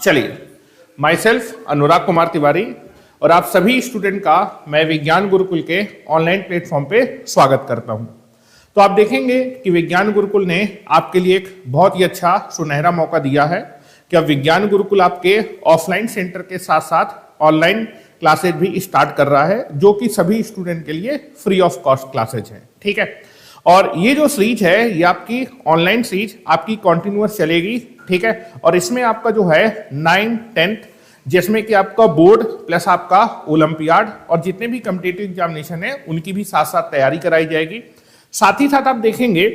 चलिए, my self अनुराग कुमार तिवारी और आप सभी स्टूडेंट का मैं विज्ञान गुरुकुल के ऑनलाइन प्लेटफॉर्म पे स्वागत करता हूं। तो आप देखेंगे कि विज्ञान गुरुकुल ने आपके लिए एक बहुत ही अच्छा सुनहरा मौका दिया है कि अब विज्ञान गुरुकुल आपके ऑफलाइन सेंटर के साथ साथ ऑनलाइन क्लासेज भी स्टार्ट कर रहा है, जो कि सभी स्टूडेंट के लिए फ्री ऑफ कॉस्ट क्लासेज हैं। ठीक है, और ये जो सीरीज है ये आपकी ऑनलाइन सीरीज आपकी कॉन्टिन्यूअस चलेगी। ठीक है, और इसमें आपका जो है 9th 10th जिसमें कि आपका बोर्ड प्लस आपका ओलंपियाड और जितने भी कॉम्पिटिटिव एग्जामिनेशन है उनकी भी साथ साथ तैयारी कराई जाएगी। साथ ही साथ आप देखेंगे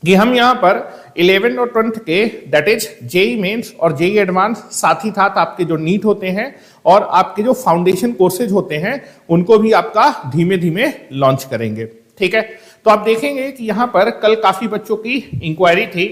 कि हम यहाँ पर 11th और 12th के दैट इज जेई मेंस और जेई एडवांस, साथ ही साथ आपके जो नीट होते हैं और आपके जो फाउंडेशन कोर्सेज होते हैं उनको भी आपका धीमे धीमे लॉन्च करेंगे। ठीक है, तो आप देखेंगे कि यहाँ पर कल काफी बच्चों की इंक्वायरी थी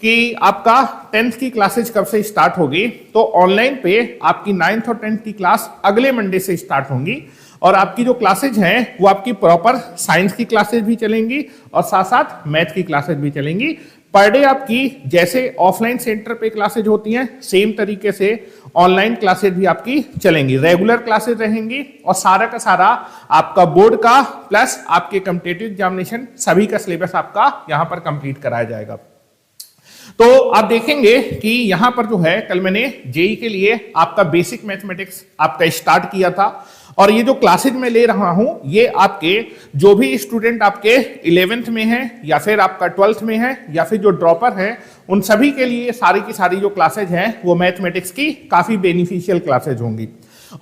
कि आपका 10th की क्लासेज कब से स्टार्ट होगी। तो ऑनलाइन पे आपकी 9th और 10th की क्लास अगले मंडे से स्टार्ट होंगी और आपकी जो क्लासेज हैं वो आपकी प्रॉपर साइंस की क्लासेज भी चलेंगी और साथ साथ मैथ की क्लासेज भी चलेंगी। पर डे आपकी जैसे ऑफलाइन सेंटर पे क्लासेज होती हैं सेम तरीके से ऑनलाइन क्लासेज भी आपकी चलेंगी, रेगुलर क्लासेज रहेंगी और सारा का सारा आपका बोर्ड का प्लस आपके कॉम्पिटिटिव एग्जामिनेशन सभी का सिलेबस आपका यहाँ पर कंप्लीट कराया जाएगा। तो आप देखेंगे कि यहां पर जो है कल मैंने जेई के लिए आपका बेसिक मैथमेटिक्स आपका स्टार्ट किया था और ये जो क्लासेज मैं ले रहा हूं ये आपके जो भी स्टूडेंट आपके 11th में है या फिर आपका 12th में है या फिर जो ड्रॉपर है उन सभी के लिए सारी की सारी जो क्लासेज हैं वो मैथमेटिक्स की काफी बेनिफिशियल क्लासेज होंगी।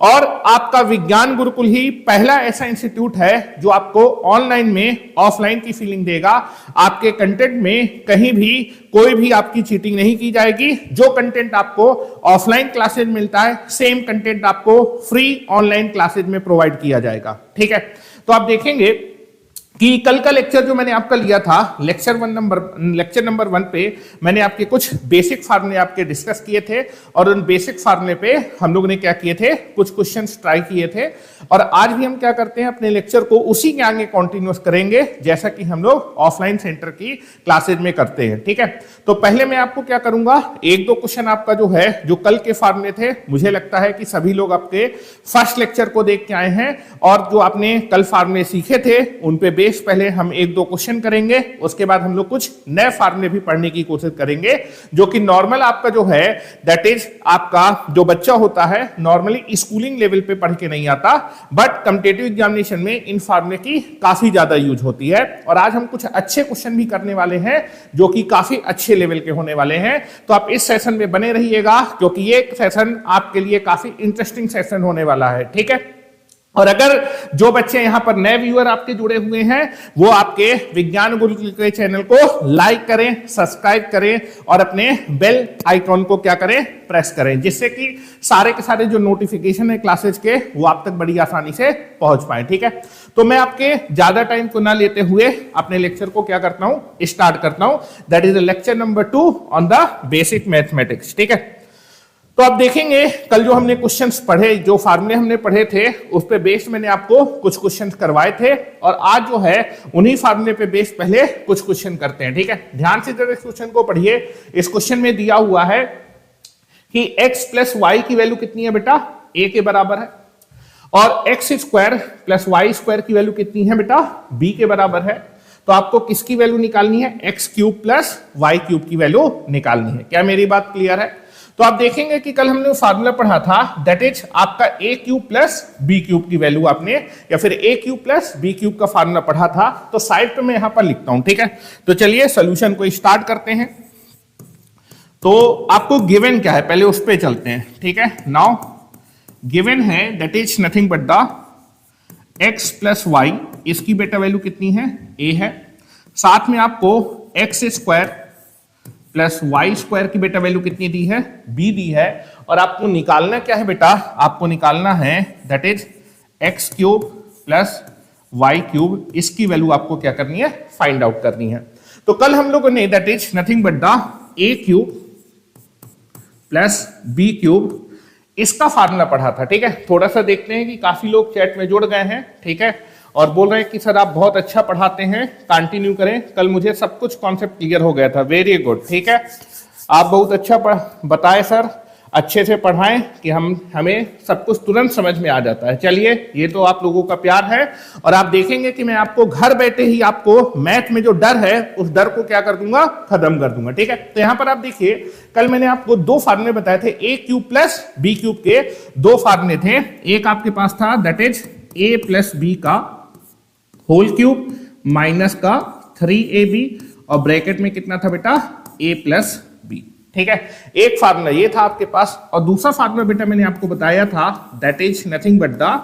और आपका विज्ञान गुरुकुल ही पहला ऐसा इंस्टीट्यूट है जो आपको ऑनलाइन में ऑफलाइन की फीलिंग देगा। आपके कंटेंट में कहीं भी कोई भी आपकी चीटिंग नहीं की जाएगी। जो कंटेंट आपको ऑफलाइन क्लासेज मिलता है सेम कंटेंट आपको फ्री ऑनलाइन क्लासेज में प्रोवाइड किया जाएगा। ठीक है, तो आप देखेंगे कि कल का लेक्चर जो मैंने आपका लिया था लेक्चर नंबर 1 पे मैंने आपके कुछ बेसिक फार्मूले आपके डिस्कस किए थे और उन बेसिक फार्मूले पे हम लोग ने क्या किए थे, कुछ क्वेश्चंस ट्राई किए थे और आज भी हम क्या करते हैं अपने लेक्चर को उसी के आगे कंटिन्यूअस करेंगे जैसा कि हम लोग ऑफलाइन सेंटर की क्लासेज में करते हैं। ठीक है, तो पहले मैं आपको क्या करूंगा, एक दो क्वेश्चन आपका जो है जो कल के फार्मूले थे मुझे लगता है कि सभी लोग आपके फर्स्ट लेक्चर को देख के आए हैं और जो आपने कल फार्मूले सीखे थे उन पे पहले हम एक दो क्वेश्चन करेंगे, उसके बाद हम लोग कुछ नए फार्मूले भी पढ़ने की कोशिश करेंगे जो कि नॉर्मल आपका जो है दैट इज आपका जो बच्चा होता है नॉर्मली स्कूलिंग लेवल पे पढ़ के नहीं आता, बट कॉम्पिटिटिव एग्जामिनेशन में इन फार्मूले की काफी ज्यादा यूज होती है। और आज हम कुछ अच्छे क्वेश्चन भी करने वाले हैं जो कि काफी अच्छे लेवल के होने वाले हैं। तो आप इस सेशन में बने रहिएगा क्योंकि ये सेशन आपके लिए काफी इंटरेस्टिंग सेशन होने वाला है। ठीक है, और अगर जो बच्चे यहां पर नए व्यूअर आपके जुड़े हुए हैं वो आपके विज्ञान गुरुकुल के चैनल को लाइक करें, सब्सक्राइब करें और अपने बेल आइकॉन को क्या करें, प्रेस करें, जिससे कि सारे के सारे जो नोटिफिकेशन है क्लासेज के वो आप तक बड़ी आसानी से पहुंच पाए। ठीक है, तो मैं आपके ज्यादा टाइम को ना लेते हुए अपने लेक्चर को क्या करता हूं, स्टार्ट करता हूं। That is lecture number 2 on the basic mathematics. ठीक है, तो आप देखेंगे कल जो हमने क्वेश्चंस पढ़े, जो फार्मूले हमने पढ़े थे उस पे बेस्ड मैंने आपको कुछ क्वेश्चंस करवाए थे और आज जो है उन्हीं फार्मूले पे बेस्ड पहले कुछ क्वेश्चन करते हैं। ठीक है, ध्यान से जरा इस क्वेश्चन को पढ़िए। इस क्वेश्चन में दिया हुआ है कि x प्लस वाई की वैल्यू कितनी है बेटा, a के बराबर है और X square plus Y square की वैल्यू कितनी है बेटा, b के बराबर है। तो आपको किसकी वैल्यू निकालनी है, X cube plus Y cube की वैल्यू निकालनी है। क्या मेरी बात क्लियर है? तो आप देखेंगे कि कल हमने फार्मूला पढ़ा था दैट इज आपका a cube plus B cube की वैल्यू आपने या फिर ए क्यूब प्लस बी क्यूब का फार्मूला पढ़ा था। तो साइड पे मैं यहां पर लिखता हूं। ठीक है, तो चलिए सॉल्यूशन को स्टार्ट करते हैं। तो आपको गिवन क्या है पहले उस पे चलते हैं। ठीक है, नाउ गिवन है that is nothing but the X plus Y, इसकी बेटा वैल्यू कितनी है, ए है। साथ में आपको X square plus Y square की बेटा वैल्यू कितनी दी है, बी दी है। और आपको निकालना क्या है बेटा, आपको निकालना है that is x cube plus Y cube, इसकी वैल्यू आपको क्या करनी है, फाइंड आउट करनी है। तो कल हम लोगों ने that is nothing but the A cube plus B cube इसका फार्मूला पढ़ा था। ठीक है, थोड़ा सा देखते हैं कि काफी लोग चैट में जुड़ गए हैं। ठीक है, और बोल रहे हैं कि सर आप बहुत अच्छा पढ़ाते हैं, कंटिन्यू करें। कल मुझे सब कुछ कॉन्सेप्ट क्लियर हो गया था, वेरी गुड, ठीक है। आप बहुत अच्छा बताए सर, अच्छे से पढ़ाएं कि हमें सब कुछ तुरंत समझ में आ जाता है। चलिए, ये तो आप लोगों का प्यार है, और आप देखेंगे कि मैं आपको घर बैठे ही आपको मैथ में जो डर है उस डर को क्या कर दूंगा, खत्म कर दूंगा, ठीक है। तो यहां पर आप देखिए, कल मैंने आपको दो फार्मूले बताए थे, A cube plus B cube के दो फार्मूले थे। एक आपके पास था that is A plus B का होल क्यूब माइनस का 3ab, और ब्रैकेट में कितना था बेटा, ए प्लस बी, ठीक है। एक फार्मूला ये था आपके पास, और दूसरा फार्मूला बेटा मैंने आपको बताया था that is nothing but the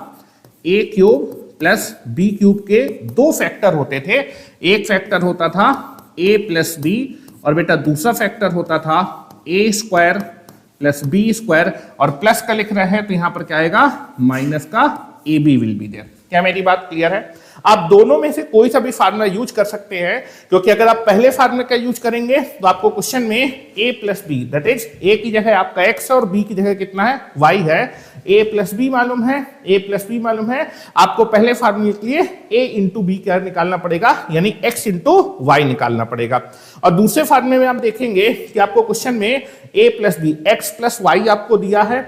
A cube plus B cube के दो फैक्टर होते थे। एक फैक्टर होता था ए प्लस बी, और बेटा दूसरा फैक्टर होता था ए स्क्वायर प्लस बी स्क्वायर, और प्लस का लिख रहे हैं तो यहां पर क्या आएगा, माइनस का ए बी विल बी देयर। क्या मेरी बात क्लियर है? आप दोनों में से कोई सा भी फार्मूला यूज कर सकते हैं, क्योंकि अगर आप पहले फार्मूला का यूज करेंगे तो आपको क्वेश्चन में a plus B that is A की जगह आपका x और b की जगह कितना है, y है। a प्लस बी मालूम है, a प्लस बी मालूम है, आपको पहले फार्मूले के लिए a इंटू बी क्या निकालना पड़ेगा, यानी x इंटू वाई निकालना पड़ेगा। और दूसरे फार्मूले में आप देखेंगे कि आपको क्वेश्चन में a plus B X plus Y आपको दिया है,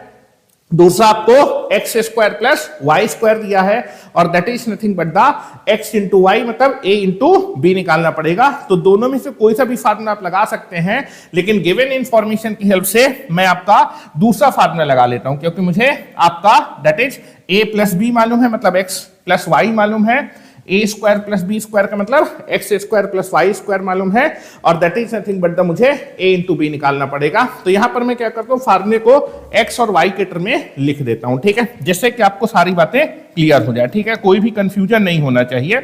दूसरा आपको X square plus Y square दिया है, और that is nothing but the X into Y, मतलब ए इंटू बी निकालना पड़ेगा। तो दोनों में से कोई सा भी फार्मूला आप लगा सकते हैं, लेकिन गिवन इंफॉर्मेशन की हेल्प से मैं आपका दूसरा फार्मूला लगा लेता हूं, क्योंकि मुझे आपका that is A plus B मालूम है, मतलब एक्स प्लस वाई मालूम है, ए स्क्वायर प्लस बी स्क्वायर का मतलब X square plus Y square मालूम है, और that is nothing but the मुझे ए इंटू बी निकालना पड़ेगा। तो यहां पर मैं क्या करता हूं, फार्मूले को एक्स और वाई के टर्म में लिख देता हूं, ठीक है, जिससे कि आपको सारी बातें क्लियर हो जाए, ठीक है, कोई भी कंफ्यूजन नहीं होना चाहिए।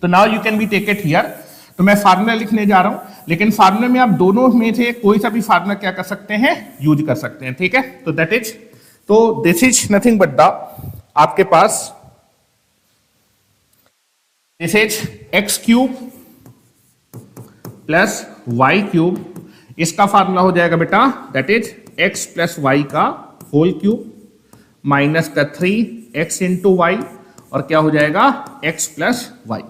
तो now you can be take it here. तो मैं फार्मूला लिखने जा रहा हूं, लेकिन फार्मूले में आप दोनों में से कोई सा भी फार्मूला क्या कर सकते हैं, यूज कर सकते हैं, ठीक है। तो दैट इज, तो this is nothing but the आपके पास this is x cube plus Y cube, इसका फार्मूला हो जाएगा बेटा that is x plus Y का होल क्यूब माइनस का 3x इंटू वाई, और क्या हो जाएगा, x प्लस वाई।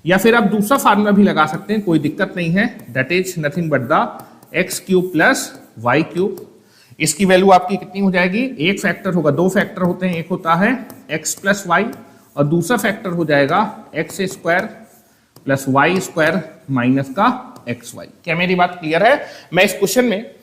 या फिर आप दूसरा फार्मूला भी लगा सकते हैं, कोई दिक्कत नहीं है, that is nothing but the X cube plus Y cube. इसकी वैल्यू आपकी कितनी हो जाएगी, एक फैक्टर होगा, दो फैक्टर होते हैं, एक होता है x प्लस वाई, और दूसरा फैक्टर हो जाएगा X square plus Y square minus का एक्स वाई। क्या मेरी बात क्लियर है? मैं इस क्वेश्चन में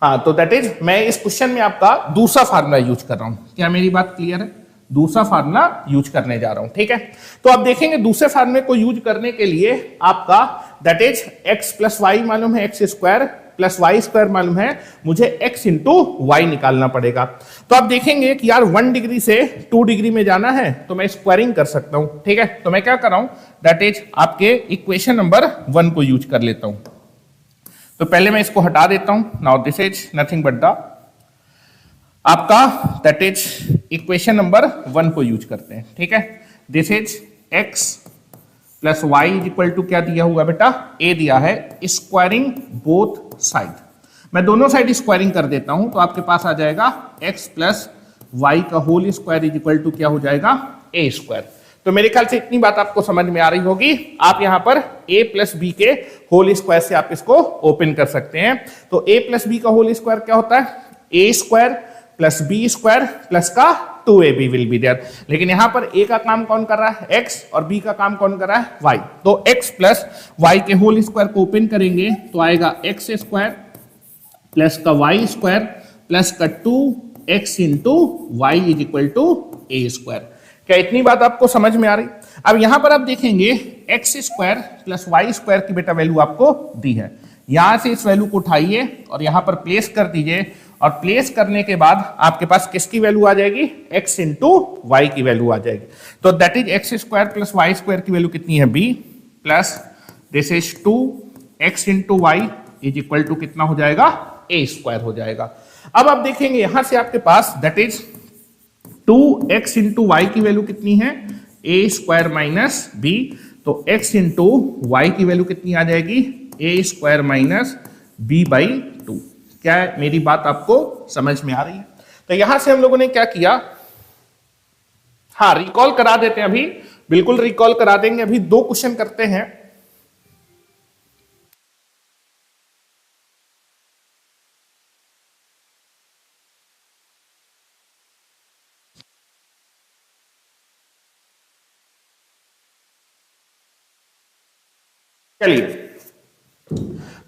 हाँ, तो दैट इज मैं इस क्वेश्चन में आपका दूसरा फार्मूला यूज कर रहा हूं। क्या मेरी बात क्लियर है? दूसरा फार्मूला यूज करने जा रहा हूं, ठीक है। तो आप देखेंगे दूसरे फार्मूले को यूज करने के लिए आपका that is x plus Y मालूम है, X square plus Y square मालूम है, मुझे एक्स इंटू वाई निकालना पड़ेगा। तो आप देखेंगे कि यार 1 डिग्री से 2 डिग्री में जाना है तो मैं स्क्वायरिंग कर सकता हूं, ठीक है। तो मैं क्या कर रहा हूं, दैट इज आपके इक्वेशन नंबर 1 को यूज कर लेता हूं। तो पहले मैं इसको हटा देता हूं। Now this is nothing but the आपका दैट इज इक्वेशन नंबर 1 को यूज करते हैं, ठीक है। This is x plus Y is equal to क्या दिया हुआ बेटा, a दिया है, स्क्वायरिंग बोथ साइड। मैं दोनों साइड स्क्वायरिंग कर देता हूं, तो आपके पास आ जाएगा x प्लस वाई का whole square is equal to क्या हो जाएगा, a स्क्वायर। तो मेरे ख्याल से इतनी बात आपको समझ में आ रही होगी। आप यहां पर a प्लस बी के होल स्क्वायर से आप इसको ओपन कर सकते हैं। तो a प्लस बी का होल स्क्वायर क्या होता है, a square plus B square plus का 2ab विल बी देयर। लेकिन यहां पर a का काम कौन कर रहा है, x, और b का काम कौन कर रहा है, y। तो x प्लस y के होल स्क्वायर को ओपन करेंगे तो आएगा x स्क्वायर प्लस का y स्क्वायर प्लस का 2x into Y is equal to a square. क्या इतनी बात आपको समझ में आ रही? अब यहां पर आप देखेंगे x square plus Y square की बेटा वैल्यू आपको दी है, यहां से इस वैल्यू को उठाइए और यहां पर प्लेस कर दीजिए, और प्लेस करने के बाद आपके पास किसकी वैल्यू आ जाएगी, x इंटू वाई की वैल्यू आ जाएगी। तो that is x square plus Y square की वैल्यू कितनी है, b, plus this is 2x into Y is equal to कितना हो जाएगा, a स्क्वायर हो जाएगा। अब आप देखेंगे यहां से आपके पास that is 2x into Y की वैल्यू कितनी है, a स्क्वायर माइनस b। तो x इंटू वाई की वैल्यू कितनी आ जाएगी, a square minus b by 2। क्या है, मेरी बात आपको समझ में आ रही है? तो यहां से हम लोगों ने क्या किया, हाँ रिकॉल करा देते हैं, अभी बिल्कुल रिकॉल करा देंगे। अभी 2 क्वेश्चन करते हैं। चलिए,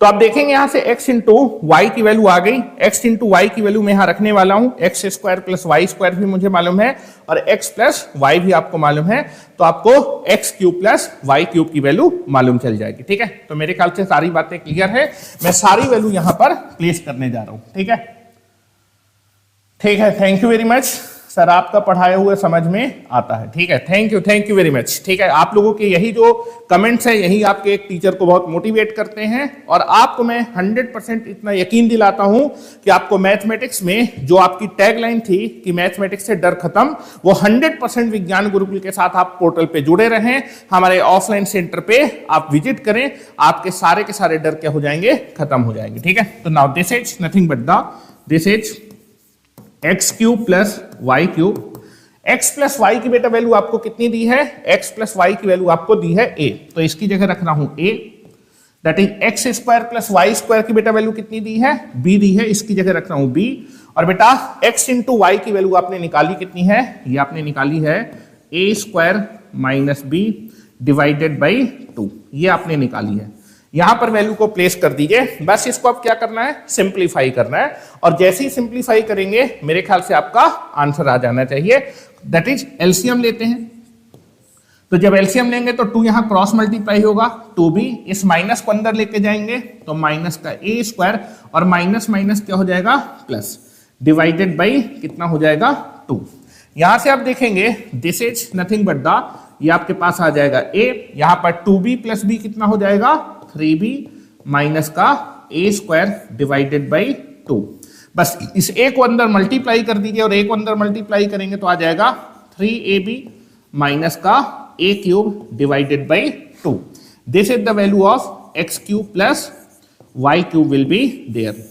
तो आप देखेंगे यहां से x इंटू वाई की वैल्यू आ गई। x इंटू वाई की वैल्यू मैं यहां रखने वाला हूं। X square plus Y square भी मुझे मालूम है और x प्लस वाई भी आपको मालूम है, तो आपको x cube plus Y cube की वैल्यू मालूम चल जाएगी। ठीक है, तो मेरे ख्याल से सारी बातें क्लियर है। मैं सारी वैल्यू यहां पर प्लेस करने जा रहा हूं। ठीक है, ठीक है, thank you very much sir, आपका पढ़ाया हुआ समझ में आता है। ठीक है, थैंक यू वेरी मच। ठीक है, आप लोगों के यही जो कमेंट्स है, यही आपके एक टीचर को बहुत मोटिवेट करते हैं और आपको मैं 100% इतना यकीन दिलाता हूं कि आपको मैथमेटिक्स में जो आपकी टैगलाइन थी कि मैथमेटिक्स से डर खत्म, वो 100% विज्ञान गुरुकुल के साथ आप पोर्टल पे जुड़े रहें, हमारे ऑफलाइन सेंटर पे आप विजिट करें, आपके सारे के सारे डर क्या हो जाएंगे, खत्म हो जाएंगे। ठीक है, तो now this is nothing but this is x cube plus Y cube. X plus Y की बेटा वैल्यू आपको कितनी दी है, एक्स प्लस वाई की वैल्यू आपको दी है ए, तो इसकी जगह रख रहा हूं a. That is x square plus Y square की बेटा वैल्यू कितनी दी है, बी दी है, इसकी जगह रख रहा हूं बी। और बेटा एक्स इंटू वाई की वैल्यू आपने निकाली कितनी है, ये आपने निकाली है ए square minus b divided by 2, ये आपने निकाली है। यहां पर वैल्यू को प्लेस कर दीजिए। बस इसको अब क्या करना है, सिंप्लीफाई करना है, और जैसे ही सिंप्लीफाई करेंगे मेरे ख्याल से आपका आंसर आ जाना चाहिए। दैट इज एलसीएम लेते हैं, तो जब एलसीएम लेंगे तो 2 यहां क्रॉस मल्टीप्लाई होगा, 2b, इस माइनस को अंदर लेके जाएंगे तो माइनस का ए स्क्वायर और माइनस माइनस क्या हो जाएगा, प्लस, डिवाइडेड बाई कितना हो जाएगा, 2। यहां से आप देखेंगे दिस इज नथिंग बट ये आपके पास आ जाएगा ए, यहां पर 2b प्लस बी कितना हो जाएगा, 3b माइनस का ए स्क्वायर डिवाइडेड बाई 2। बस इस ए को अंदर मल्टीप्लाई कर दीजिए और ए को अंदर मल्टीप्लाई करेंगे तो आ जाएगा 3ab माइनस का a cube divided by 2। This is the value of x cube plus Y cube will be there.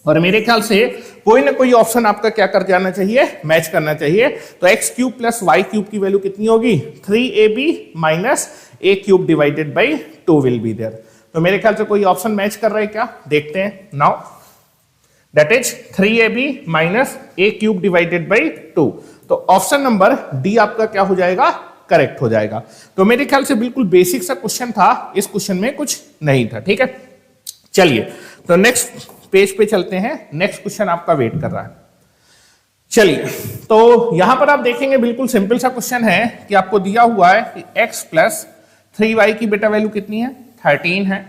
और मेरे ख्याल से कोई ना कोई ऑप्शन आपका क्या कर जाना चाहिए, मैच करना चाहिए। तो X cube plus Y cube की वैल्यू कितनी होगी, 3ab minus A cube divided by 2 will be there. तो मेरे ख्याल से कोई ऑप्शन मैच कर रहा है क्या, देखते हैं। Now that is 3ab minus A cube divided by 2, तो ऑप्शन नंबर डी आपका क्या हो जाएगा, करेक्ट हो जाएगा। तो मेरे ख्याल से बिल्कुल बेसिक सा क्वेश्चन था, इस क्वेश्चन में कुछ नहीं था। ठीक है, चलिए तो नेक्स्ट पेज पे चलते हैं। नेक्स्ट क्वेश्चन आपका वेट कर रहा है। चलिए, तो यहां पर आप देखेंगे बिल्कुल सिंपल सा क्वेश्चन है कि आपको दिया हुआ है कि x प्लस 3y की बेटा वैल्यू कितनी है, 13 है।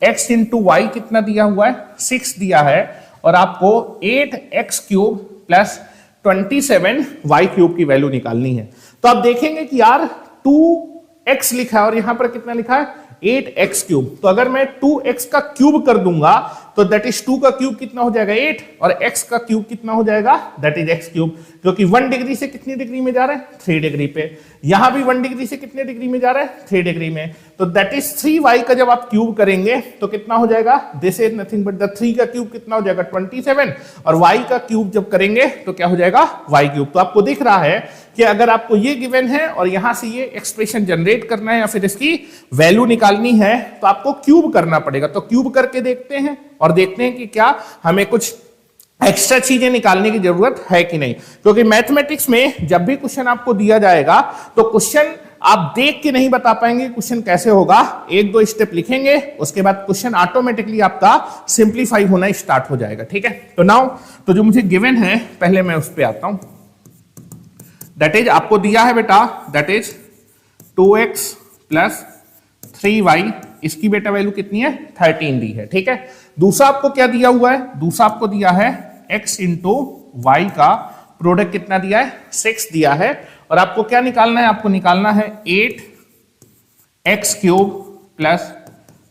x इंटू वाई कितना दिया हुआ है, 6 दिया है, और आपको 8x cube plus 27y cube की वैल्यू निकालनी है। तो आप देखेंगे कि यार 2x लिखा है और यहां पर कितना लिखा है, 8x क्यूब। तो अगर मैं 2x का क्यूब कर दूंगा तो दैट इज 2 का क्यूब कितना हो जाएगा, 8, और x का क्यूब कितना हो जाएगा, दैट इज x क्यूब। क्योंकि 1 डिग्री से कितनी डिग्री में जा रहा है, 3 डिग्री पे। यहां भी 1 डिग्री से कितने डिग्री में जा रहा है, 3 डिग्री में। तो दैट इज 3y का जब आप क्यूब करेंगे तो कितना हो जाएगा, this is nothing but the 3 का क्यूब कितना हो जाएगा, 27, और y का क्यूब जब करेंगे तो क्या हो जाएगा, y क्यूब। तो आपको दिख रहा है कि अगर आपको ये गिवन है और यहां से ये एक्सप्रेशन जनरेट करना है या फिर इसकी वैल्यू निकालनी है तो आपको क्यूब करना पड़ेगा। तो क्यूब करके देखते हैं और देखते हैं कि क्या हमें कुछ एक्स्ट्रा चीजें निकालने की जरूरत है कि नहीं। क्योंकि मैथमेटिक्स में जब भी क्वेश्चन आपको दिया जाएगा तो क्वेश्चन आप देख के नहीं बता पाएंगे क्वेश्चन कैसे होगा, 1-2 स्टेप लिखेंगे, उसके बाद क्वेश्चन ऑटोमेटिकली आपका सिंप्लीफाई होना स्टार्ट हो जाएगा। ठीक है, तो नाउ तो जो मुझे गिवन है पहले मैं उस पर आता हूं। दैट इज आपको दिया है बेटा, that is 2x plus 3y, इसकी बेटा वैल्यू कितनी है, 13 दी है। ठीक है, दूसरा आपको क्या दिया हुआ है, दूसरा आपको दिया है x इंटू वाई का प्रोडक्ट कितना दिया है, 6 दिया है, और आपको क्या निकालना है, आपको निकालना है 8x cube plus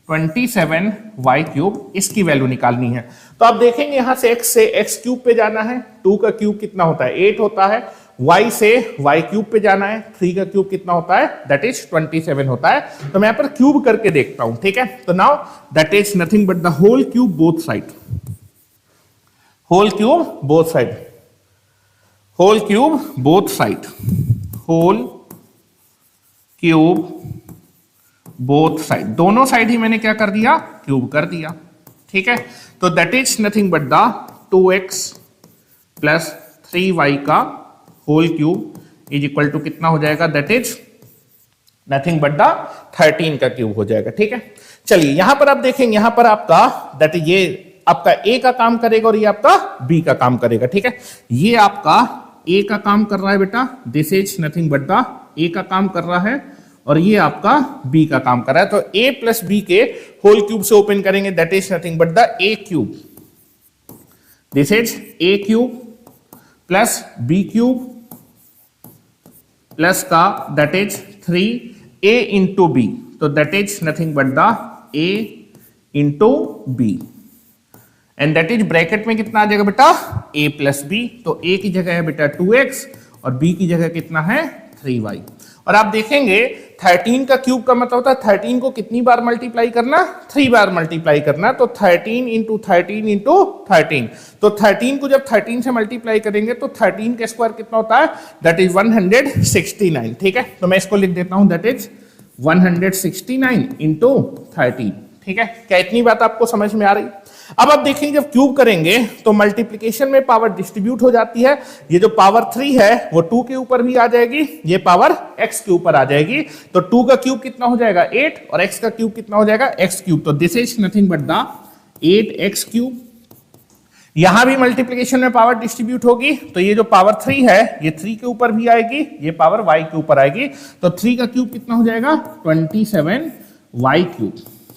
27y cube, इसकी वैल्यू निकालनी है। तो आप देखेंगे यहां से x क्यूब पे जाना है, 2 का क्यूब कितना होता है, 8 होता है, y से y क्यूब पे जाना है, 3 का क्यूब कितना होता है, दैट इज 27 होता है। तो मैं यहां पर क्यूब करके देखता हूं, ठीक है। तो now that is nothing but the whole cube both side, whole cube both side, whole cube both side, whole cube both side, दोनों साइड ही मैंने क्या कर दिया, क्यूब कर दिया, ठीक है। तो that is nothing but the 2x plus 3y का whole cube is equal to कितना हो जाएगा, that is nothing but the 13 का क्यूब हो जाएगा, ठीक है। चलिए यहां पर आप देखेंगे, यहां पर आपका दैट ये आपका a का काम करेगा और ये आपका b का काम करेगा, ठीक है। ये आपका a का काम कर रहा है बेटा, this is nothing but the a का काम कर रहा है, और ये आपका b का काम कर रहा है। तो a प्लस b के होल क्यूब से ओपन करेंगे, that is nothing but the a cube, this is a cube plus b cube plus का that is 3a into b, तो that is nothing but the a into b, and that is bracket में कितना आ जाएगा बेटा, a plus b। तो a की जगह है बेटा 2x और b की जगह कितना है 3y। और आप देखेंगे 13 का क्यूब का मतलब होता है 13 को कितनी बार मल्टीप्लाई करना, 3 बार मल्टीप्लाई करना। तो 13 इंटू 13 इंटू 13, तो 13 को जब 13 से मल्टीप्लाई करेंगे तो 13 का स्क्वायर कितना होता है, दैट इज 169, ठीक है। तो मैं इसको लिख देता हूं, दैट इज 169 इंटू 13, ठीक है। क्या इतनी बात आपको समझ में आ रही? अब आप देखेंगे जब क्यूब करेंगे तो मल्टीप्लिकेशन में पावर डिस्ट्रीब्यूट हो जाती है। ये जो पावर 3 है वो 2 के ऊपर भी आ जाएगी, ये पावर x के ऊपर आ जाएगी। तो 2 का क्यूब कितना हो जाएगा 8 और x का क्यूब कितना हो जाएगा x क्यूब। तो this is nothing but the 8x cube. यहां भी मल्टीप्लिकेशन में पावर डिस्ट्रीब्यूट होगी, तो ये जो पावर 3 है ये 3 के ऊपर भी आएगी, ये पावर y के ऊपर आएगी। तो 3 का क्यूब कितना हो जाएगा 27y क्यूब,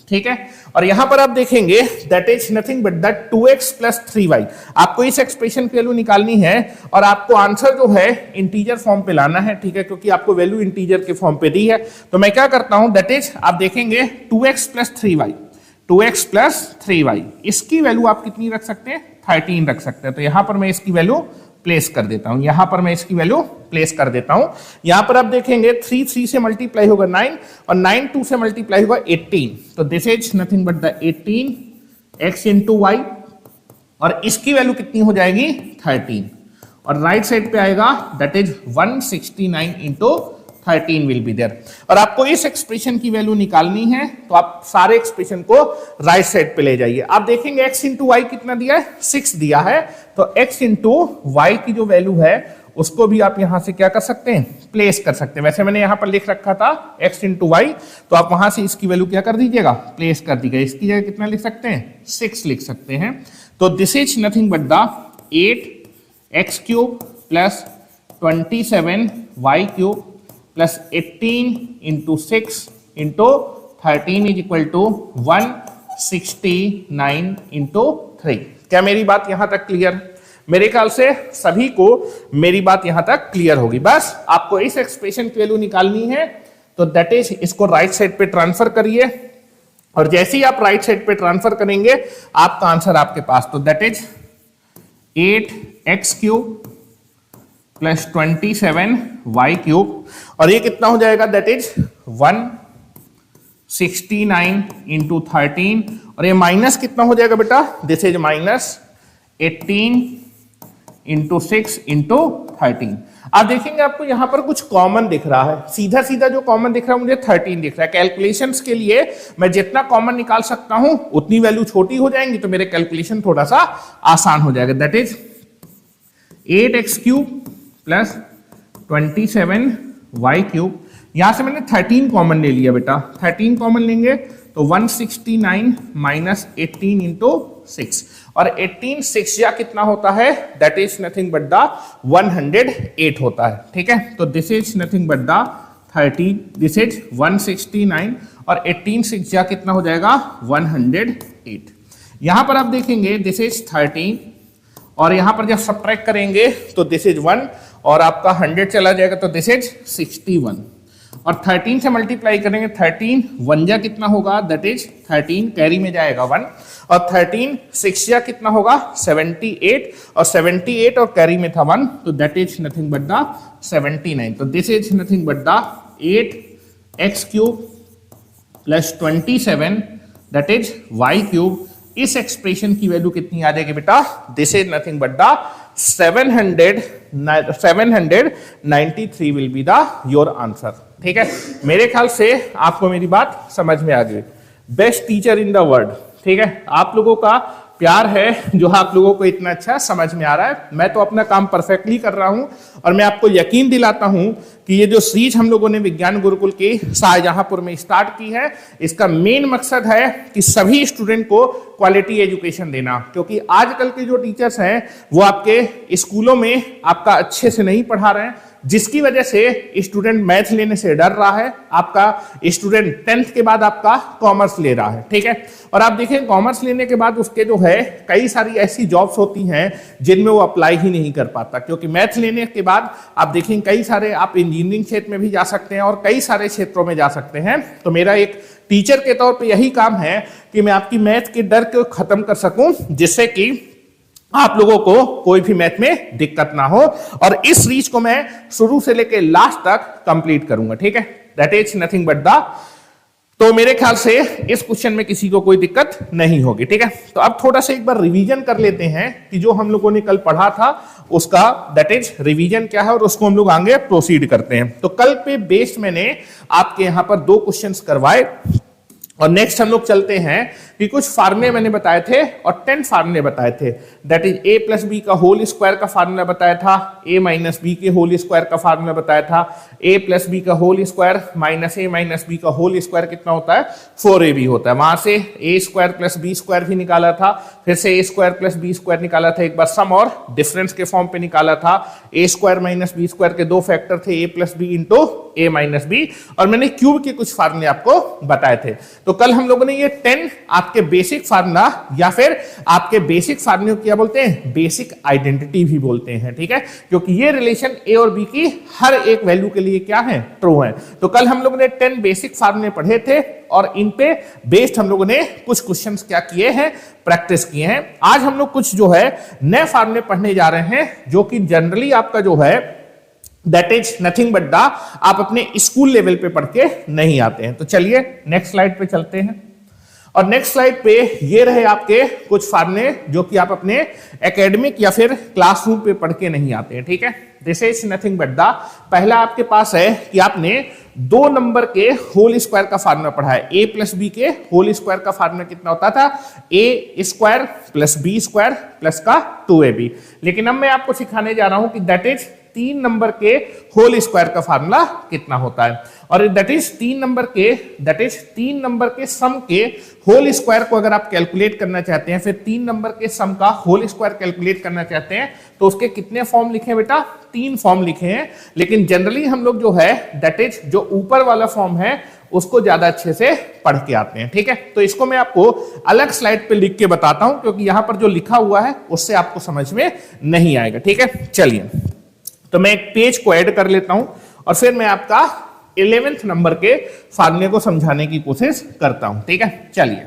ठीक है। और यहां पर आप देखेंगे that is nothing but the 2x plus 3y। आपको इस एक्सप्रेशन की वैल्यू निकालनी है और आपको आंसर जो है इंटीजर फॉर्म पे लाना है, ठीक है, क्योंकि आपको वैल्यू इंटीजर के फॉर्म पे दी है। तो मैं क्या करता हूं, दैट इज आप देखेंगे 2x plus 3y, 2x plus 3y, इसकी वैल्यू आप कितनी रख सकते हैं, 13 रख सकते हैं। तो यहां पर मैं इसकी वैल्यू प्लेस कर देता हूं, यहां पर मैं इसकी वैल्यू प्लेस कर देता हूं। यहां पर आप देखेंगे 3 3 से मल्टीप्लाई होगा 9 और 9 2 से मल्टीप्लाई होगा 18। तो this is nothing but the 18x into Y, और इसकी वैल्यू कितनी हो जाएगी 13, और राइट साइड पे आएगा that is 169 into 13 will be there. और आपको इस एक्सप्रेशन की वैल्यू निकालनी है, तो आप सारे एक्सप्रेशन को राइट साइड पे ले जाइए। आप देखेंगे x इंटू वाई कितना दिया है, 6 दिया है। तो x इंटू वाई की जो वैल्यू है उसको भी आप यहां से क्या कर सकते हैं, प्लेस कर सकते हैं। वैसे मैंने यहां पर लिख रखा था x इंटू वाई, तो आप वहां से इसकी वैल्यू क्या कर दीजिएगा, प्लेस कर दीजिएगा। इसकी जगह कितना लिख सकते हैं, 6 लिख सकते हैं। तो this is nothing but the 8x cube plus 27y cube plus 18 into 6 into 13 is equal to 169 into 3। क्या मेरी बात यहां तक क्लियर? मेरे ख्याल से सभी को मेरी बात यहां तक क्लियर होगी। बस आपको इस एक्सप्रेशन की वैल्यू निकालनी है, तो दैट इज इसको राइट साइड पे ट्रांसफर करिए, और जैसे ही आप राइट साइड पे ट्रांसफर करेंगे आपका आंसर आपके पास। तो that is 8x cube plus 27y cube, और ये कितना हो जाएगा, दैट इज 169 इंटू 13, और ये माइनस कितना हो जाएगा बेटा, this is minus 18 into 6 into 13। आप देखेंगे आपको यहां पर कुछ कॉमन दिख रहा है, सीधा सीधा जो कॉमन दिख रहा है मुझे 13 दिख रहा है। कैलकुलेशंस के लिए मैं जितना कॉमन निकाल सकता हूं उतनी वैल्यू छोटी हो जाएंगी, तो मेरे कैलकुलेशन थोड़ा सा आसान हो जाएगा। That is 8x cube plus 27y cube. यहां से मैंने 13 कॉमन ले लिया बेटा, 13 कॉमन लेंगे तो 169 माइनस 18 इंटू 6, और 18 6 या कितना होता है, that is nothing but the 108 होता है, ठीक है। तो this is nothing but the 13, this is 169, और 18 6 या कितना हो जाएगा 108। यहां पर आप देखेंगे दिस इज 13, और यहां पर जब सब्ट्रैक्ट करेंगे तो दिस इज 1, और आपका 100 चला जाएगा तो दिस इज 61, और 13 से मल्टीप्लाई करेंगे 13 1 जा कितना होगा, दैट इज 13 कैरी में जाएगा 1, और 13 6 जा कितना होगा 78, और 78 और कैरी में था 1, तो that is nothing but the 79। तो this is nothing but the 8x cube plus 27 that is y cube. इस एक्सप्रेशन की वैल्यू कितनी आ जाएगी बेटा, this is nothing but the 793 will be the your answer. ठीक है, मेरे ख्याल से आपको मेरी बात समझ में आ गई। Best teacher in the world, ठीक है, आप लोगों का प्यार है जो आप लोगों को इतना अच्छा समझ में आ रहा है। मैं तो अपना काम परफेक्टली कर रहा हूं और मैं आपको यकीन दिलाता हूं कि ये जो सीरीज हम लोगों ने विज्ञान गुरुकुल के शाहजहांपुर में स्टार्ट की है, इसका मेन मकसद है कि सभी स्टूडेंट को क्वालिटी एजुकेशन देना। क्योंकि आजकल के जो टीचर्स हैं वो आपके स्कूलों में आपका अच्छे से नहीं पढ़ा रहे हैं, जिसकी वजह से स्टूडेंट मैथ लेने से डर रहा है। आपका स्टूडेंट 10th के बाद आपका कॉमर्स ले रहा है, ठीक है, और आप देखें कॉमर्स लेने के बाद उसके जो है कई सारी ऐसी जॉब्स होती हैं जिनमें वो अप्लाई ही नहीं कर पाता। क्योंकि मैथ लेने के बाद आप देखें कई सारे आप इंजीनियरिंग क्षेत्र में भी जा सकते हैं और कई सारे क्षेत्रों में जा सकते हैं। तो मेरा एक टीचर के तौर पे यही काम है कि मैं आपकी मैथ के डर को खत्म कर सकूं, जिससे कि आप लोगों को कोई भी मैथ में दिक्कत ना हो, और इस सीरीज को मैं शुरू से लेकर लास्ट तक कंप्लीट करूंगा। ठीक है, that is nothing but the, तो मेरे ख्याल से इस क्वेश्चन में किसी को कोई दिक्कत नहीं होगी। ठीक है, तो अब थोड़ा सा एक बार रिवीजन कर लेते हैं कि जो हम लोगों ने कल पढ़ा था उसका दैट इज रिवीजन क्या है, और उसको हम लोग आगे प्रोसीड करते हैं। तो कल पे बेस्ड मैंने आपके यहां पर 2 क्वेश्चंस करवाए, और नेक्स्ट हम लोग चलते हैं कि कुछ फार्मूले मैंने बताए थे और 10 फार्मूले बताए थे। That is a plus B का होल स्क्वायर का फार्मूला बताया था, a माइनस बी के होल स्क्वायर का फार्मूला बताया था, a प्लस बी का whole square minus a minus B का होल स्क्वायर कितना होता है 4ab होता है। वहां से a square plus B square भी निकाला था, फिर से a square plus B square निकाला था, एक बार सम और डिफरेंस के फॉर्म पे निकाला था। a square minus B square के 2 फैक्टर थे, a plus B into a minus B, और मैंने क्यूब के कुछ फार्मूले आपको बताए थे। तो कल हम लोगों ने ये 10 आपके बेसिक फार्मूला या फिर आपके बेसिक फार्मूले क्या बोलते हैं, बेसिक आइडेंटिटी भी बोलते हैं। ठीक है, क्योंकि ये रिलेशन ए और बी की हर एक वैल्यू के लिए क्या है, ट्रू है। तो कल हम लोगों ने 10 बेसिक फार्मूले पढ़े थे और इन पे बेस्ड हम लोगों ने कुछ क्वेश्चंस क्या किए हैं, प्रैक्टिस किए हैं। आज हम लोग कुछ जो है नए फार्मूले पढ़ने जा रहे हैं जो कि जनरली आपका जो है that is nothing but the आप अपने स्कूल लेवल पे पढ़ के नहीं आते हैं। तो चलिए नेक्स्ट स्लाइड पे चलते हैं, और नेक्स्ट स्लाइड पे ये रहे आपके कुछ फार्मूले जो कि आप अपने एकेडमिक या फिर क्लासरूम पे पढ़ के नहीं आते हैं। ठीक है, this is nothing but the, पहला आपके पास है कि आपने 2 नंबर के होल स्क्वायर का फार्मूला पढ़ा है। a प्लस बी के होल स्क्वायर का फार्मूला कितना होता था, a square plus B square plus का 2ab। लेकिन अब मैं आपको सिखाने जा रहा हूं कि दैट इज 3 नंबर के होल स्क्वायर का फार्मूला कितना होता है, और दैट इज 3 नंबर के सम के होल स्क्वायर को अगर आप कैलकुलेट करना चाहते हैं, फिर 3 नंबर के सम का होल स्क्वायर कैलकुलेट करना चाहते हैं, तो उसके कितने फॉर्म लिखे हैं बेटा, 3 फॉर्म लिखे हैं। लेकिन जनरली हम लोग जो है दैट इज जो ऊपर वाला फॉर्म है उसको ज्यादा अच्छे से पढ़ के आते हैं। ठीक है, तो इसको मैं आपको अलग स्लाइड पे लिख के बताता हूं, क्योंकि यहां पर जो लिखा हुआ है उससे आपको समझ में नहीं आएगा। ठीक है, चलिए तो मैं एक पेज को ऐड कर लेता हूं और फिर मैं आपका 11th नंबर के फार्मूले को समझाने की कोशिश करता हूं। ठीक है, चलिए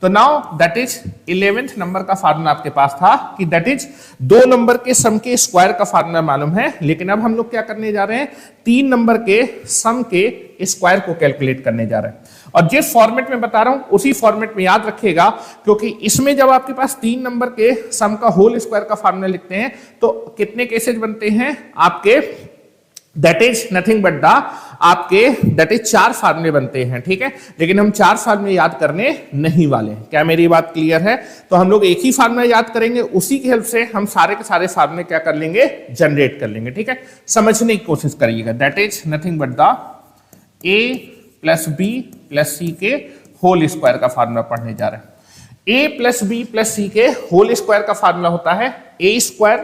तो now that is 11th number का फार्मूला आपके पास था कि दैट इज 2 नंबर के सम के स्क्वायर का फार्मूला मालूम है। लेकिन अब हम लोग क्या करने जा रहे हैं, 3 नंबर के सम के स्क्वायर को कैलकुलेट करने जा रहे हैं, और जिस फॉर्मेट में बता रहा हूं उसी फॉर्मेट में याद रखिएगा, क्योंकि इसमें जब आपके पास 3 नंबर के सम का होल स्क्वायर का फार्मूला लिखते हैं तो कितने केसेस बनते हैं आपके, that is nothing but the आपके दैट इज 4 फार्मूले बनते हैं। ठीक है, लेकिन हम 4 फार्मूले याद करने नहीं वाले हैं। क्या मेरी बात क्लियर है? तो हम लोग एक ही फार्मूला याद करेंगे, उसी की हेल्प से हम सारे के सारे फार्मूले क्या कर लेंगे, जनरेट कर लेंगे। ठीक है, समझने की कोशिश करिएगा। That is nothing but the a plus B plus सी के होल स्क्वायर का फार्मूला पढ़ने जा रहे हैं। a प्लस बी प्लस सी के होल स्क्वायर का फार्मूला होता है a स्क्वायर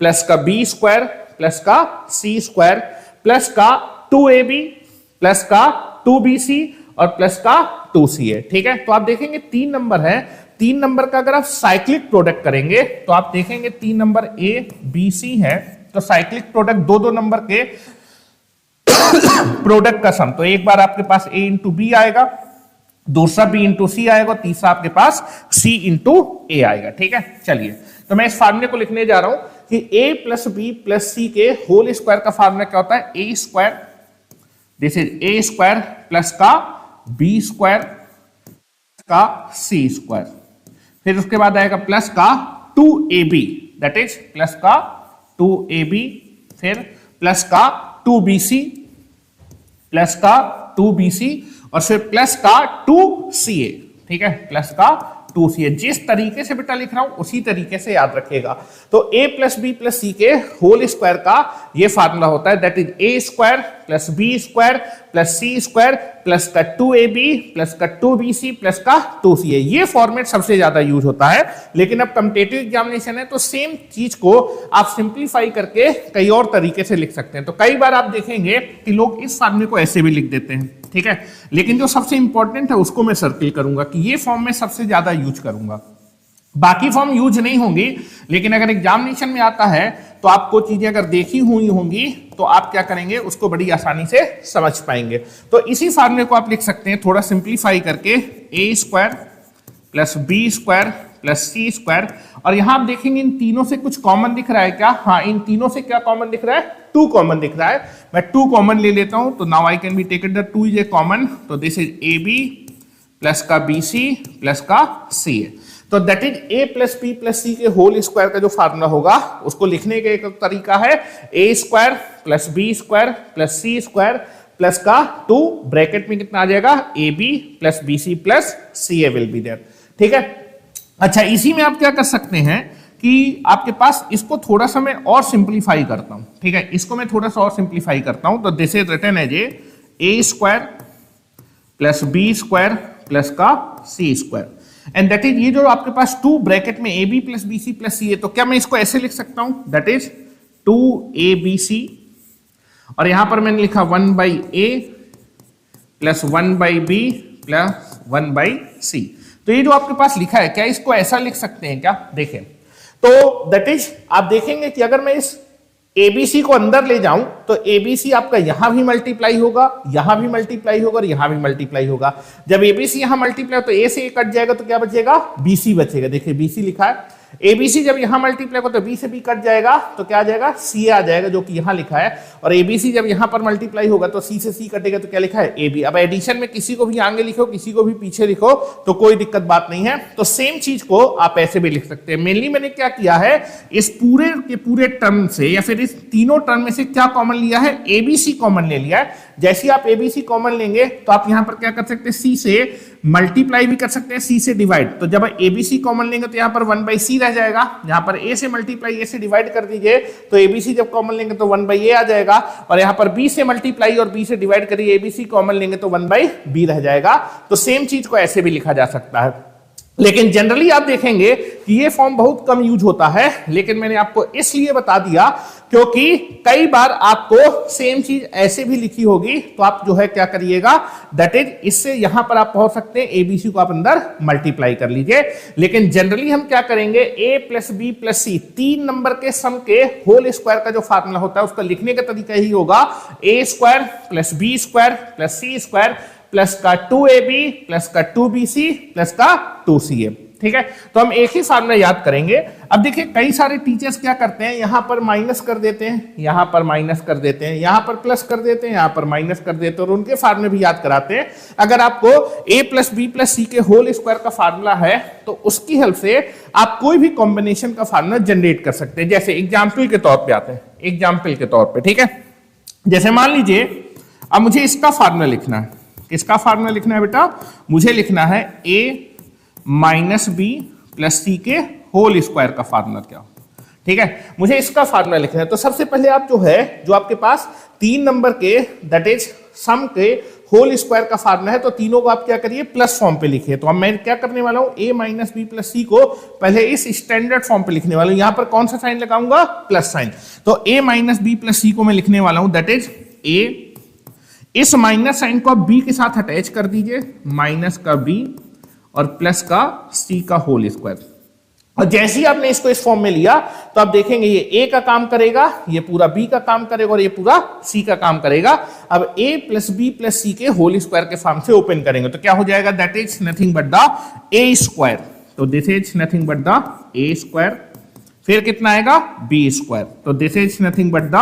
प्लस का b स्क्वायर प्लस का c स्क्वायर प्लस का 2ab प्लस का 2bc और प्लस का 2ca। ठीक है, तो आप देखेंगे 3 नंबर है, 3 नंबर का अगर आप साइक्लिक प्रोडक्ट करेंगे तो आप देखेंगे 3 नंबर a b c है, तो साइक्लिक प्रोडक्ट 2 नंबर के प्रोडक्ट का सम, तो एक बार आपके पास a इंटू बी आएगा, दूसरा b इंटू सी आएगा, तीसरा आपके पास c इंटू ए आएगा। ठीक है, चलिए तो मैं इस फार्मूले को लिखने जा रहा हूं कि a प्लस बी प्लस सी के होल स्क्वायर का फार्मूला क्या होता है, a square, this is a square plus का b स्क्वायर का c स्क्वायर, फिर उसके बाद आएगा प्लस का 2ab, दैट इज प्लस का 2ab, फिर प्लस का 2bc, प्लस का 2bc और फिर प्लस का 2ca। ठीक है, प्लस का 2ca। जिस तरीके से बेटा लिख रहा हूं उसी तरीके से याद रखिएगा। तो a प्लस बी प्लस सी के होल स्क्वायर का ये फार्मूला होता है, that is a square plus B square plus C square plus का 2ab प्लस का 2bc प्लस का 2ca। ये फॉर्मेट सबसे ज्यादा यूज होता है, लेकिन अब कॉम्पिटिटिव एग्जामिनेशन है तो सेम चीज को आप सिंप्लीफाई करके कई और तरीके से लिख सकते हैं। तो कई बार आप देखेंगे कि लोग इस फार्मूले को ऐसे भी लिख देते हैं। ठीक है, लेकिन जो सबसे इंपॉर्टेंट है उसको मैं सर्किल करूंगा कि ये फॉर्म में सबसे ज्यादा यूज करूंगा, बाकी फॉर्म यूज नहीं होंगी, लेकिन अगर एग्जामिनेशन में आता है तो आपको चीजें अगर देखी हुई होंगी तो आप क्या करेंगे, उसको बड़ी आसानी से समझ पाएंगे। तो इसी फार्मूले को आप लिख सकते हैं थोड़ा सिंप्लीफाई करके, a square plus B square plus C square, और यहां आप देखेंगे इन तीनों से कुछ कॉमन दिख रहा है क्या, हाँ इन तीनों से क्या कॉमन दिख रहा है, 2 कॉमन दिख रहा है। मैं 2 कॉमन ले लेता हूं, तो now I can be taken the 2 is a common, तो this is a B plus का बी सी प्लस का सी ए। तो that is a plus B plus सी के होल स्क्वायर का जो फार्मूला होगा उसको लिखने का एक तरीका है a square plus B square plus C square plus का 2 ब्रैकेट में कितना आ जाएगा, A B plus B C plus C A will be there. ठीक है, अच्छा इसी में आप क्या कर सकते हैं कि आपके पास इसको थोड़ा सा मैं और सिंप्लीफाई करता हूं। ठीक है, इसको मैं थोड़ा सा और सिंप्लीफाई करता हूं, तो this is written as a square plus B square plus का सी स्क्वायर, एंड दैट इज ये जो आपके पास 2 ब्रैकेट में a B plus B C plus c है, तो क्या मैं इसको ऐसे लिख सकता हूं, दैट इज 2abc, और यहां पर मैंने लिखा 1/a plus 1/b plus 1/c। तो ये जो आपके पास लिखा है, क्या इसको ऐसा लिख सकते हैं क्या, देखें तो दैट इज आप देखेंगे कि अगर मैं इस ABC को अंदर ले जाऊं तो ABC आपका यहां भी मल्टीप्लाई होगा, यहां भी मल्टीप्लाई होगा और यहां भी मल्टीप्लाई होगा। जब ABC यहां मल्टीप्लाई हो तो A से A कट जाएगा तो क्या बचेगा, BC बचेगा। देखिए BC लिखा है, ABC जब यहां मल्टीप्लाई हो तो B से B कट जाएगा तो क्या आ जाएगा, CA आ जाएगा जो कि यहां लिखा है, और ABC जब यहां पर मल्टीप्लाई होगा तो C से C कटेगा तो क्या लिखा है, AB। अब एडिशन में किसी को भी आगे लिखो किसी को भी पीछे लिखो तो कोई दिक्कत बात नहीं है। तो सेम चीज को आप ऐसे भी लिख सकते हैं। मेनली मैंने क्या किया है, इस पूरे के पूरे टर्म से या फिर इस तीनों टर्म में से क्या कॉमन लिया है, ABC कॉमन ले लिया है। जैसे आप ABC कॉमन लेंगे तो आप यहां पर क्या कर सकते हैं, C से मल्टीप्लाई भी कर सकते हैं, C से डिवाइड। तो जब ABC कॉमन लेंगे तो यहां पर 1/c रह जाएगा, यहां पर A से मल्टीप्लाई A से डिवाइड कर दीजिए तो ABC जब कॉमन लेंगे तो 1/a आ जाएगा, और यहां पर B से मल्टीप्लाई और B से डिवाइड करिए ABC कॉमन लेंगे तो 1/b रह जाएगा। तो सेम चीज को ऐसे भी लिखा जा सकता है, लेकिन जनरली आप देखेंगे कि ये फॉर्म बहुत कम यूज होता है, लेकिन मैंने आपको इसलिए बता दिया क्योंकि कई बार आपको सेम चीज ऐसे भी लिखी होगी तो आप जो है क्या करिएगा, दैट इज इससे यहां पर आप पहुंच सकते हैं, ABC को आप अंदर मल्टीप्लाई कर लीजिए। लेकिन जनरली हम क्या करेंगे, A plus B plus C 3 number के सम के होल स्क्वायर का जो फार्मूला होता है उसका लिखने का तरीका ही होगा, A square plus B square plus C square plus का 2ab प्लस का 2bc प्लस का 2ca। ठीक है, तो हम एक ही फार्मूला याद करेंगे। अब देखिए कई सारे टीचर्स क्या करते हैं, यहां पर माइनस कर देते हैं, यहां पर माइनस कर देते हैं, यहां पर प्लस कर देते हैं, यहां पर माइनस कर देते हैं और उनके फार्मूले भी याद कराते हैं। अगर आपको a प्लस बी प्लस सी के होल स्क्वायर का फार्मूला है तो उसकी हेल्प से आप कोई भी कॉम्बिनेशन का फार्मूला जनरेट कर सकते हैं। जैसे एग्जाम्पल के तौर पर आते हैं, एग्जाम्पल के तौर पर, ठीक है, जैसे मान लीजिए अब मुझे इसका फार्मूला लिखना है। किसका फार्मूला लिखना है बेटा, मुझे लिखना है a माइनस बी प्लस सी के होल स्क्वायर का फार्मूला क्या हो। ठीक है, मुझे इसका फार्मूला लिखना है। तो सबसे पहले आप जो है, जो आपके पास 3 नंबर के दैट इज सम के होल स्क्वायर का फार्मूला है, तो तीनों को आप क्या करिए, प्लस फॉर्म पे लिखिए। तो अब मैं क्या करने वाला हूं, a माइनस बी प्लस सी को पहले इस स्टैंडर्ड फॉर्म पे लिखने वाला हूं। यहां पर कौन सा साइन लगाऊंगा, प्लस साइन। तो a माइनस बी प्लस सी को मैं लिखने वाला हूं, दैट इज a, इस माइनस साइन को आप b के साथ अटैच कर दीजिए, माइनस का b और प्लस का c का होल स्क्वायर। और जैसे ही आपने इसको इस फॉर्म में लिया तो आप देखेंगे ये ए का काम करेगा, ये पूरा बी का काम करेगा और ये पूरा सी का काम करेगा। अब ए प्लस बी प्लस सी के होल स्क्वायर के फॉर्म से ओपन करेंगे तो क्या हो जाएगा, that is nothing but the A square. तो this is nothing but the A square. फिर कितना आएगा, बी स्क्वायर। तो this is nothing but the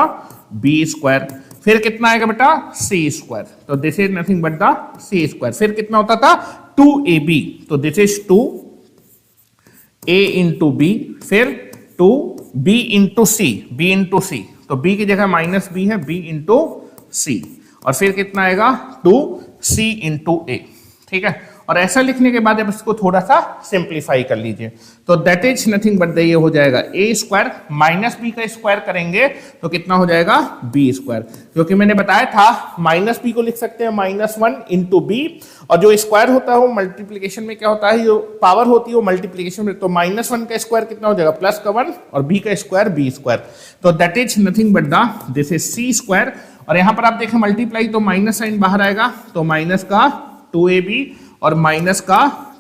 b square. फिर कितना आएगा बेटा, सी स्क्वायर। तो this is nothing but the c square. फिर कितना होता था, 2ab। तो this is 2a into B. फिर 2b into C, b into C. तो b की जगह माइनस b है, b इंटू सी। और फिर कितना आएगा, 2c इंटू ए। ठीक है, और ऐसा लिखने के बाद अब इसको थोड़ा सा सिंप्लीफाई कर लीजिए। तो दैट इज नथिंग बट ये हो जाएगा ए स्क्वायर माइनस बी का स्क्वायर करेंगे तो कितना हो जाएगा, बी स्क्वायर। क्योंकि मैंने बताया था माइनस बी को लिख सकते हैं -1 इंटू बी, और जो स्क्वायर होता है वो मल्टीप्लीकेशन में क्या होता है, जो पावर होती है वो मल्टीप्लीकेशन में। तो -1 का स्क्वायर कितना हो जाएगा, प्लस का 1, और बी का स्क्वायर बी स्क्वायर। तो that is nothing but this is C square. और यहां पर आप देखें मल्टीप्लाई तो माइनस साइन बाहर आएगा, तो माइनस का 2ab और माइनस का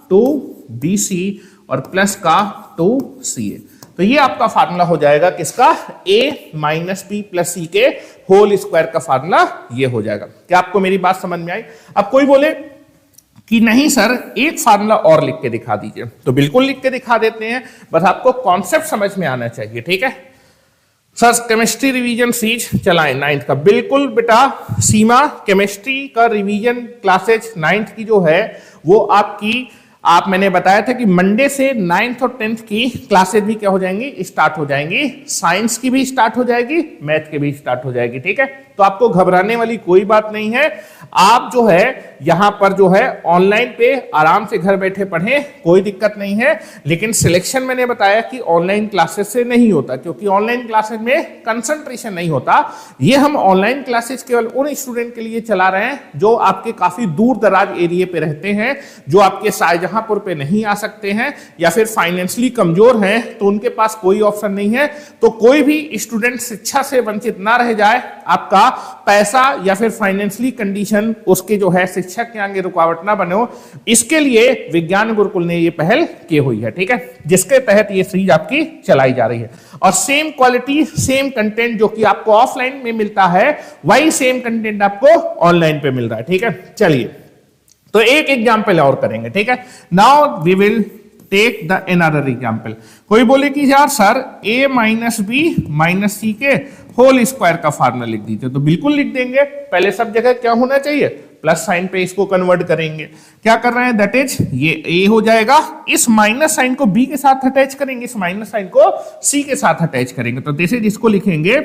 2bc और प्लस का 2ca। तो ये आपका फार्मूला हो जाएगा किसका, a माइनस बी प्लस सी के होल स्क्वायर का फार्मूला ये हो जाएगा। क्या आपको मेरी बात समझ में आई? अब कोई बोले कि नहीं सर एक फार्मूला और लिख के दिखा दीजिए, तो बिल्कुल लिख के दिखा देते हैं, बस आपको कॉन्सेप्ट समझ में आना चाहिए। ठीक है सर, केमिस्ट्री रिवीजन सीरीज चलाएं 9th का। बिल्कुल बेटा, सीमा केमिस्ट्री का रिवीजन क्लासेज 9th की जो है वो आपकी, मैंने बताया था कि मंडे से 9th और 10th की क्लासेज भी क्या हो जाएंगी, स्टार्ट हो जाएंगी। साइंस की भी स्टार्ट हो जाएगी, मैथ की भी स्टार्ट हो जाएगी। ठीक है, तो आपको घबराने वाली कोई बात नहीं है। आप जो है यहां पर जो है ऑनलाइन पे आराम से घर बैठे पढ़ें, कोई दिक्कत नहीं है। लेकिन सिलेक्शन मैंने बताया कि ऑनलाइन क्लासेस से नहीं होता, क्योंकि ऑनलाइन क्लासेस में कंसंट्रेशन नहीं होता। ये हम ऑनलाइन क्लासेस केवल उन स्टूडेंट के लिए चला रहे हैं जो आपके काफी दूर दराज एरिया पे रहते हैं, जो आपके शाहजहांपुर पे नहीं आ सकते हैं, या फिर फाइनेंशियली कमजोर हैं, तो उनके पास कोई ऑप्शन नहीं है। तो कोई भी स्टूडेंट शिक्षा से वंचित ना रह जाए, आपका पैसा या फिर फाइनेंशियली कंडीशन उसके जो है शिक्षक के आगे रुकावट ना बने हो, इसके लिए विज्ञान गुरुकुल ने ये पहल की हुई है। ठीक है, जिसके तहत ये सीरीज आपकी चलाई जा रही है। और सेम क्वालिटी सेम कंटेंट जो कि आपको ऑफलाइन में मिलता है, वही सेम कंटेंट आपको ऑनलाइन पे मिल रहा है। ठीक है, चलिए तो एक एग्जाम्पल और करेंगे। ठीक है, now we will take the another example. कोई बोले कि यार sir a minus b minus c के होल स्क्वायर का फार्मूला लिख दीजिए, तो बिल्कुल लिख देंगे। पहले सब जगह क्या होना चाहिए, प्लस साइन पे इसको कन्वर्ट करेंगे। क्या कर रहे हैं, दैट इज ये a हो जाएगा, इस माइनस साइन को b के साथ अटैच करेंगे, इस माइनस साइन को c के साथ अटैच करेंगे। तो जैसे इसको लिखेंगे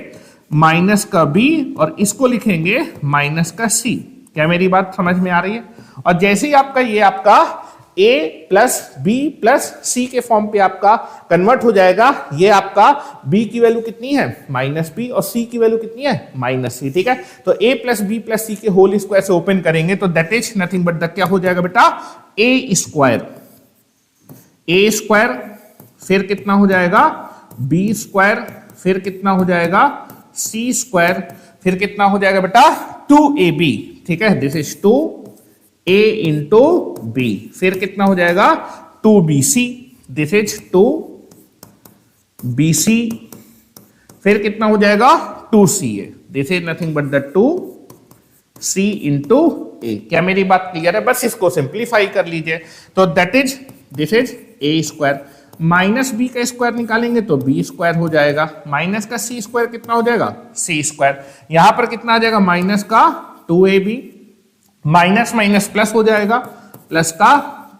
माइनस का b और इसको लिखेंगे माइनस का c। क्या मेरी बात समझ में आ रही है? और जैसे ही आपका ये आपका a प्लस बी प्लस सी के फॉर्म पे आपका कन्वर्ट हो जाएगा, ये आपका b की वैल्यू कितनी है, माइनस बी, और c की वैल्यू कितनी है, माइनस सी। ठीक है, तो a प्लस बी प्लस सी के होल स्क्वायर से ओपन करेंगे तो दैट इज नथिंग बट क्या हो जाएगा बेटा, a स्क्वायर। a स्क्वायर फिर कितना हो जाएगा, b स्क्वायर, फिर कितना हो जाएगा, c स्क्वायर, फिर कितना हो जाएगा बेटा, 2ab। ठीक है, this is 2a into B, फिर कितना हो जाएगा, 2bc, दिस इज 2bc, फिर कितना हो जाएगा, 2ca, this is nothing but the 2c into a। क्या मेरी बात क्लियर है? बस इसको सिंप्लीफाई कर लीजिए। तो that is this is a square, minus B का स्क्वायर निकालेंगे तो b स्क्वायर हो जाएगा, माइनस का c स्क्वायर कितना हो जाएगा, c स्क्वायर। यहां पर कितना आ जाएगा, माइनस का 2ab, माइनस माइनस प्लस हो जाएगा, प्लस का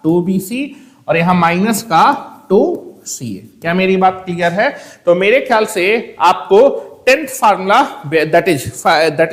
2bc, और यहां माइनस का 2ca। क्या मेरी बात क्लियर है? तो मेरे ख्याल से आपको 10th formula that is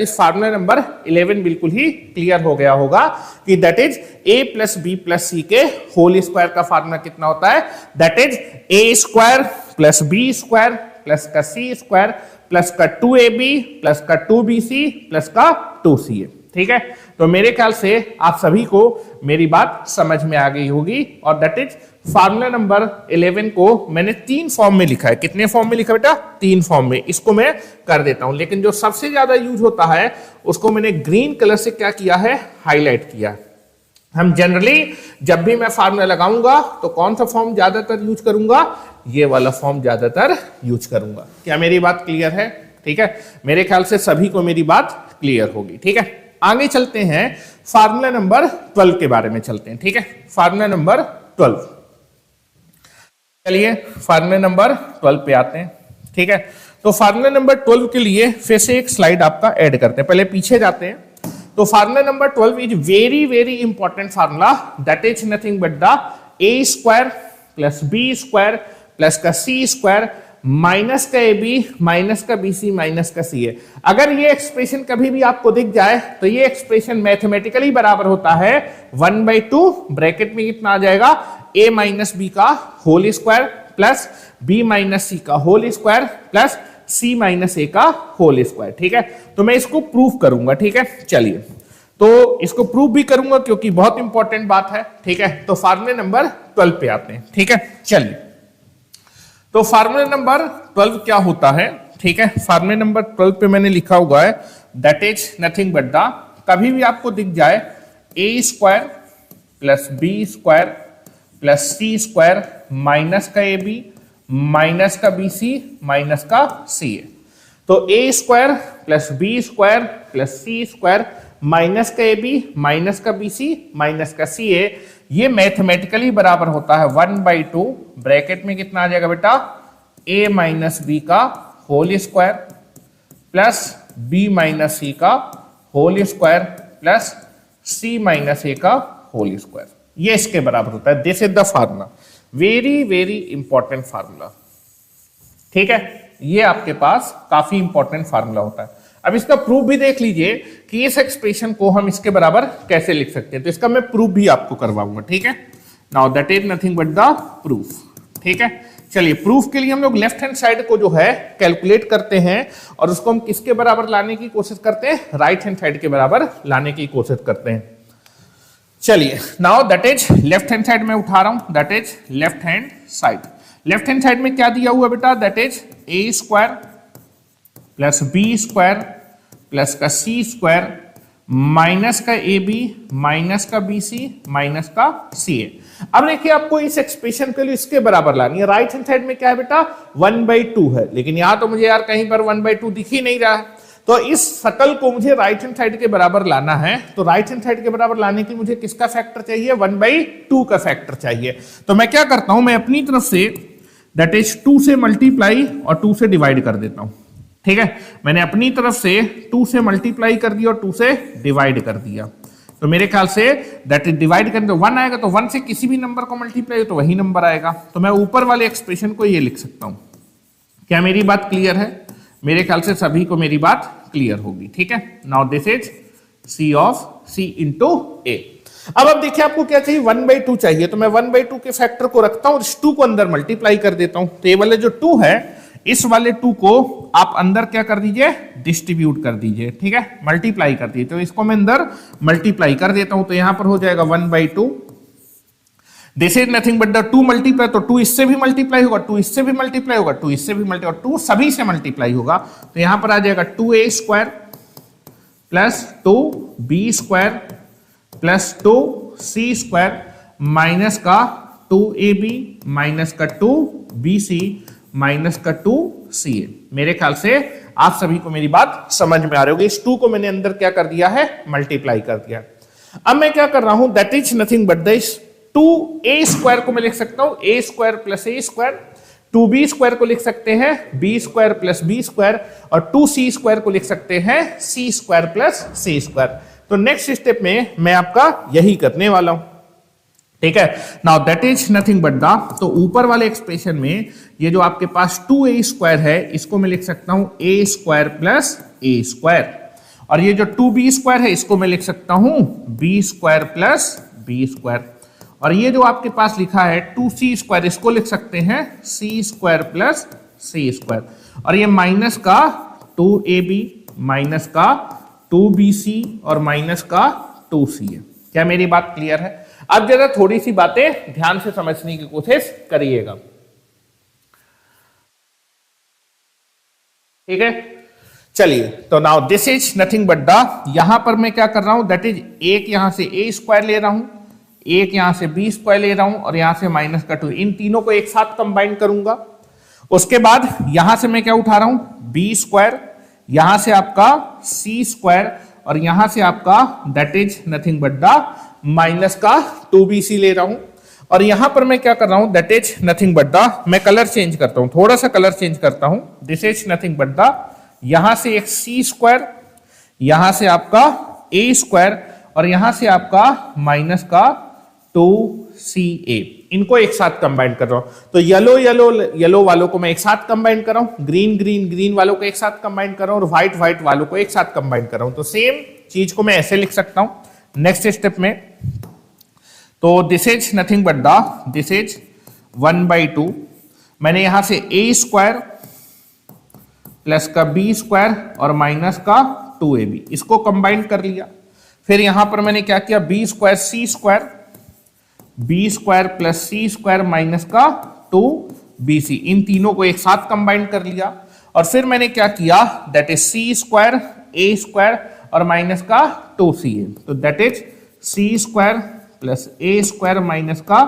formula number 11 बिल्कुल ही क्लियर हो गया होगा कि that is a plus B plus सी के होल स्क्वायर का फार्मूला कितना होता है, that is a square plus B square plus का c स्क्वायर प्लस का 2ab प्लस का 2bc प्लस का 2ca। ठीक है, तो मेरे ख्याल से आप सभी को मेरी बात समझ में आ गई होगी। और दैट इज फार्मूला नंबर 11 को मैंने 3 फॉर्म में लिखा है। कितने फॉर्म में लिखा बेटा, 3 फॉर्म में। इसको मैं कर देता हूं, लेकिन जो सबसे ज्यादा यूज होता है उसको मैंने ग्रीन कलर से क्या किया है, हाईलाइट किया। हम जनरली जब भी मैं फार्मूला लगाऊंगा तो कौन सा फॉर्म ज्यादातर यूज करूंगा, ये वाला फॉर्म ज्यादातर यूज करूंगा। क्या मेरी बात क्लियर है? ठीक है, मेरे ख्याल से सभी को मेरी बात क्लियर होगी। ठीक है, आगे चलते हैं, फार्मूला नंबर 12 के बारे में चलते हैं। ठीक है, फार्मूला नंबर 12, चलिए फार्मूला नंबर 12 पे आते हैं। ठीक है, तो फार्मूला नंबर 12 के लिए फिर से एक स्लाइड आपका ऐड करते हैं, पहले पीछे जाते हैं। तो formula number 12 is very very important formula, that is nothing but the A square plus B square plus का सी स्क्वायर माइनस का ए बी माइनस का बी सी माइनस का सी ए। अगर ये एक्सप्रेशन कभी भी आपको दिख जाए तो ये एक्सप्रेशन मैथमेटिकली बराबर होता है 1/2 ब्रैकेट में कितना आ जाएगा, a माइनस बी का whole square plus b minus c का whole square plus c minus a का होल स्क्वायर। ठीक है, तो मैं इसको प्रूफ करूंगा। ठीक है, चलिए तो इसको प्रूफ भी करूंगा क्योंकि बहुत इंपॉर्टेंट बात है। ठीक है, तो फार्मूला नंबर 12 पे आते हैं। ठीक है, चलिए तो फार्मूला नंबर 12 क्या होता है। ठीक है, फार्मूला नंबर 12 पे मैंने लिखा हुआ है that is nothing but the, कभी भी आपको दिख जाए a square plus B square plus C square minus का ए बी माइनस का बी सी माइनस का सी ए, तो a square plus B square plus C square minus का ए बी माइनस का बी सी माइनस का सी ए, ये मैथमेटिकली बराबर होता है 1/2 ब्रैकेट में कितना आ जाएगा बेटा, a माइनस बी का whole square plus b minus c का whole square plus c minus a का होल स्क्वायर, ये इसके बराबर होता है। This is the formula, very very important formula. ठीक है, ये आपके पास काफी इंपॉर्टेंट फार्मूला होता है। अब इसका प्रूफ भी देख लीजिए कि इस एक्सप्रेशन को हम इसके बराबर कैसे लिख सकते हैं, तो इसका मैं प्रूफ भी आपको करवाऊंगा। ठीक है, now that is nothing but the proof. ठीक है, चलिए प्रूफ के लिए हम लोग लेफ्ट हैंड साइड को जो है कैलकुलेट करते हैं और उसको हम किसके बराबर लाने की कोशिश करते हैं, राइट हैंड साइड के बराबर लाने की कोशिश करते हैं। चलिए now that is left hand side में उठा रहा हूं, that is left hand side. Left hand side में क्या दिया हुआ बेटा, that is A square plus B square plus का सी स्क्वायर माइनस का ए बी माइनस का बी सी माइनस का सी ए। अब देखिए आपको इस एक्सप्रेशन के लिए इसके बराबर लानी है। राइट हैंड साइड में क्या है बेटा, 1/2 है, लेकिन यहां तो मुझे यार कहीं पर 1/2 दिख ही नहीं रहा है, तो इस शकल को मुझे राइट हैंड साइड के बराबर लाना है। तो राइट हैंड साइड के बराबर लाने के लिए मुझे किसका फैक्टर चाहिए, 1/2 का फैक्टर चाहिए। तो मैं क्या करता हूं, मैं अपनी तरफ से दैट इज 2 से मल्टीप्लाई और 2 से डिवाइड कर देता हूं। ठीक है, मैंने अपनी तरफ से 2 से मल्टीप्लाई कर दिया और 2 से डिवाइड कर दिया, तो मेरे ख्याल से दैट इज डिवाइड करें तो 1 आएगा, तो 1 से किसी भी नंबर को मल्टीप्लाई तो वही नंबर आएगा, तो मैं ऊपर वाले एक्सप्रेशन को ये लिख सकता हूं। क्या मेरी बात क्लियर है? मेरे ख्याल से सभी को मेरी बात क्लियर होगी। ठीक है, now this is c of c into a. अब देखिए आपको क्या चाहिए, 1/2 चाहिए, तो मैं 1/2 के फैक्टर को रखता हूं और इस 2 को अंदर मल्टीप्लाई कर देता हूं। तो ये वाले जो 2 है, इस वाले 2 को आप अंदर क्या कर दीजिए, डिस्ट्रीब्यूट कर दीजिए। ठीक है, मल्टीप्लाई कर दीजिए, तो इसको मैं अंदर मल्टीप्लाई कर देता हूं, तो यहां पर हो जाएगा 1/2। दिस is nothing but the 2 multiply, तो 2 इससे भी मल्टीप्लाई होगा, 2 इससे भी मल्टीप्लाई होगा, 2 इससे भी मल्टीप्लाई, 2 सभी से मल्टीप्लाई होगा, तो यहां पर आ जाएगा 2a square plus 2b square plus 2c square minus का 2ab माइनस का 2bc माइनस का 2ca। मेरे ख्याल से आप सभी को मेरी बात समझ में आ रही होगी। इस 2 को मैंने अंदर क्या कर दिया है, मल्टीप्लाई कर दिया। अब मैं क्या कर रहा हूं, that is nothing but this 2a square को मैं लिख सकता हूं a square plus a square, 2b square को लिख सकते हैं b square plus b square, और 2c स्क्वायर को लिख सकते हैं c square plus c square. तो नेक्स्ट स्टेप में मैं आपका यही करने वाला हूं। ठीक है, now that is nothing but the, तो ऊपर वाले एक्सप्रेशन में ये जो आपके पास 2a स्क्वायर है, इसको मैं लिख सकता हूं a square plus a square, और ये जो 2b स्क्वायर है इसको मैं लिख सकता हूं b square plus b square, और ये जो आपके पास लिखा है 2c स्क्वायर, इसको लिख सकते हैं c square plus c square, और ये माइनस का 2ab माइनस का 2bc और माइनस का 2c है। क्या मेरी बात क्लियर है? अब जरा थोड़ी सी बातें ध्यान से समझने की कोशिश करिएगा। ठीक है, चलिए तो now this is nothing but the, यहां पर मैं क्या कर रहा हूं, दैट इज एक यहां से a स्क्वायर ले रहा हूं एक यहां से बी स्क्वायर ले रहा हूं और यहां से माइनस का 2, इन तीनों को एक साथ कंबाइन करूंगा। उसके बाद यहां से मैं क्या उठा रहा हूं, बी स्क्वायर, यहां से आपका सी स्क्वायर और यहां से आपका that is nothing but the minus का 2bc ले रहा हूं। और यहां पर मैं क्या कर रहा हूं, that is nothing but the, मैं कलर चेंज करता हूं, थोड़ा सा कलर चेंज करता हूं, this is nothing but the, यहां से एक सी स्क्वायर, यहां से आपका ए स्क्वायर और यहां से आपका माइनस का 2ca, इनको एक साथ कंबाइन कर रहा हूं। तो येलो येलो येलो वालों को मैं एक साथ कंबाइन कर रहा हूं, ग्रीन ग्रीन ग्रीन वालों को एक साथ कंबाइन कर रहा हूं और व्हाइट व्हाइट वालों को एक साथ कंबाइन कर रहा हूं। तो सेम चीज को मैं ऐसे लिख सकता हूं नेक्स्ट स्टेप में। तो this is nothing but the, this is 1/2, मैंने यहां से ए स्क्वायर प्लस का बी स्क्वायर और माइनस का 2ab, इसको कंबाइन कर लिया। फिर यहां पर मैंने क्या किया, बी स्क्वायर सी स्क्वायर, बी स्क्वायर प्लस सी स्क्वायर माइनस का 2bc, इन तीनों को एक साथ कंबाइन कर लिया। और फिर मैंने क्या किया, that is C square A square और माइनस का 2ca, तो that is C square plus A square minus का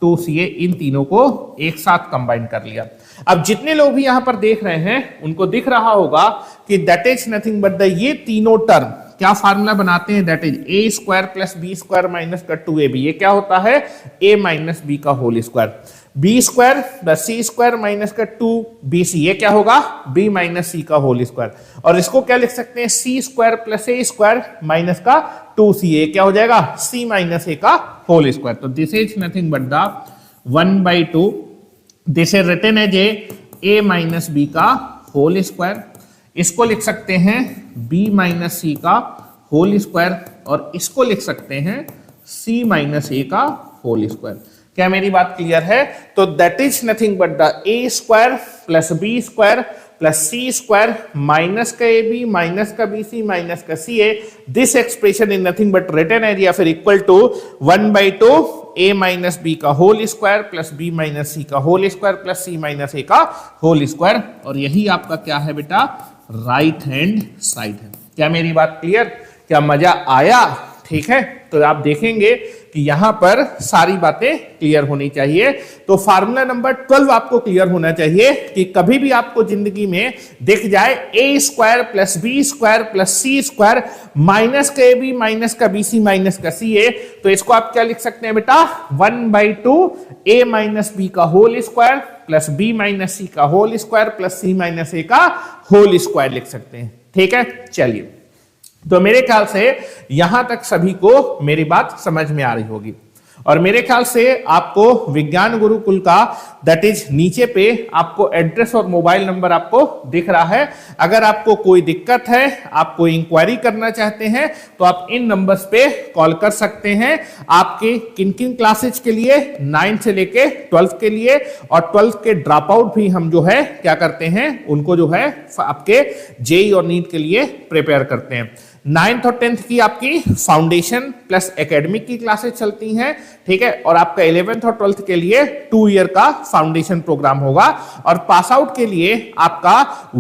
2ca, इन तीनों को एक साथ कंबाइन कर लिया। अब जितने लोग भी यहां पर देख रहे हैं उनको दिख रहा होगा कि that is nothing but the, ये तीनों टर्म क्या फार्मूला बनाते हैं, that is A square plus B square minus का 2ab, ये क्या होता है, a माइनस बी का whole square, B square plus सी स्क्वायर माइनस का 2bc, ये क्या होगा, b माइनस सी का होल स्क्वायर। और इसको क्या लिख सकते हैं, C square plus A square minus का 2ca, क्या हो जाएगा, c माइनस a का होल स्क्वायर। तो this is nothing but the 1/2, दिस is written as a minus B का होल स्क्वायर, इसको लिख सकते हैं b माइनस सी का होल स्क्वायर और इसको लिख सकते हैं c माइनस a का होल स्क्वायर। क्या मेरी बात क्लियर है? तो that is nothing but the a square plus b square plus C square minus का ab माइनस का bc माइनस का ca, this expression is nothing but written as या फिर equal to 1/2 a minus B का whole square plus b minus c का whole square plus c minus a का whole square. और यही आपका क्या है बेटा, राइट हैंड साइड है। क्या मेरी बात क्लियर? क्या मजा आया? ठीक है, तो आप देखेंगे कि यहां पर सारी बातें क्लियर होनी चाहिए। तो फार्मूला नंबर 12 आपको क्लियर होना चाहिए कि कभी भी आपको जिंदगी में दिख जाए a square plus B square plus C square minus का ए बी माइनस का बी सी माइनस का सी ए, तो इसको आप क्या लिख सकते हैं बेटा, 1/2 ए माइनस बी का whole square plus b minus c का whole square plus c minus a का होल स्क्वायर लिख सकते हैं। ठीक है, चलिए, तो मेरे ख्याल से यहां तक सभी को मेरी बात समझ में आ रही होगी। और मेरे ख्याल से आपको विज्ञान गुरुकुल का दैट इज नीचे पे आपको एड्रेस और मोबाइल नंबर आपको दिख रहा है। अगर आपको कोई दिक्कत है, आप कोई इंक्वायरी करना चाहते हैं तो आप इन नंबर्स पे कॉल कर सकते हैं। आपके किन किन क्लासेज के लिए, 9 से लेके 12 के लिए, और 12 के ड्रॉप आउट भी हम जो है क्या करते हैं, उनको जो है आपके जेईई और नीट के लिए प्रिपेयर करते हैं। 9th और 10th की आपकी फाउंडेशन प्लस एकेडमिक की क्लासेस चलती हैं। ठीक है, और आपका 11th और 12th के लिए 2 ईयर का फाउंडेशन प्रोग्राम होगा और पास आउट के लिए आपका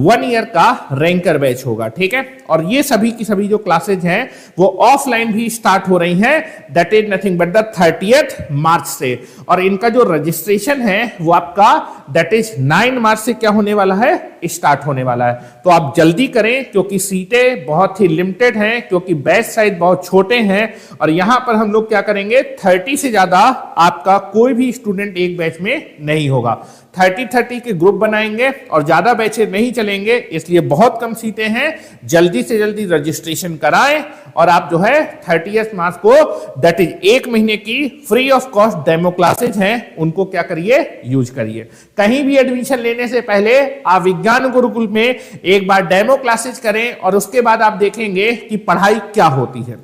1 ईयर का रैंकर बैच होगा। ठीक है, और ये सभी की सभी जो क्लासेज हैं वो ऑफलाइन भी स्टार्ट हो रही हैं, that is nothing but the 30th मार्च से। और इनका जो रजिस्ट्रेशन है वो आपका दैट इज 9 मार्च से क्या होने वाला है, स्टार्ट होने वाला है। तो आप जल्दी करें क्योंकि सीटें बहुत ही लिमिटेड हैं, क्योंकि बैच साइज बहुत छोटे हैं। और यहां पर हम लोग क्या करेंगे, 30 से ज्यादा आपका कोई भी स्टूडेंट एक बैच में नहीं होगा। 30 के ग्रुप बनाएंगे और ज्यादा बैचें नहीं चलेंगे, इसलिए बहुत कम सीटें हैं। जल्दी से जल्दी रजिस्ट्रेशन कराएं और आप जो है 30 मार्च को दैट इज 1 महीने की free of cost demo classes हैं, उनको क्या करिए, यूज करिए। कहीं भी एडमिशन लेने से पहले आप विज्ञान गुरुकुल में एक बार डेमो क्लासेज करें और उसके बाद आप देखेंगे कि पढ़ाई क्या होती है।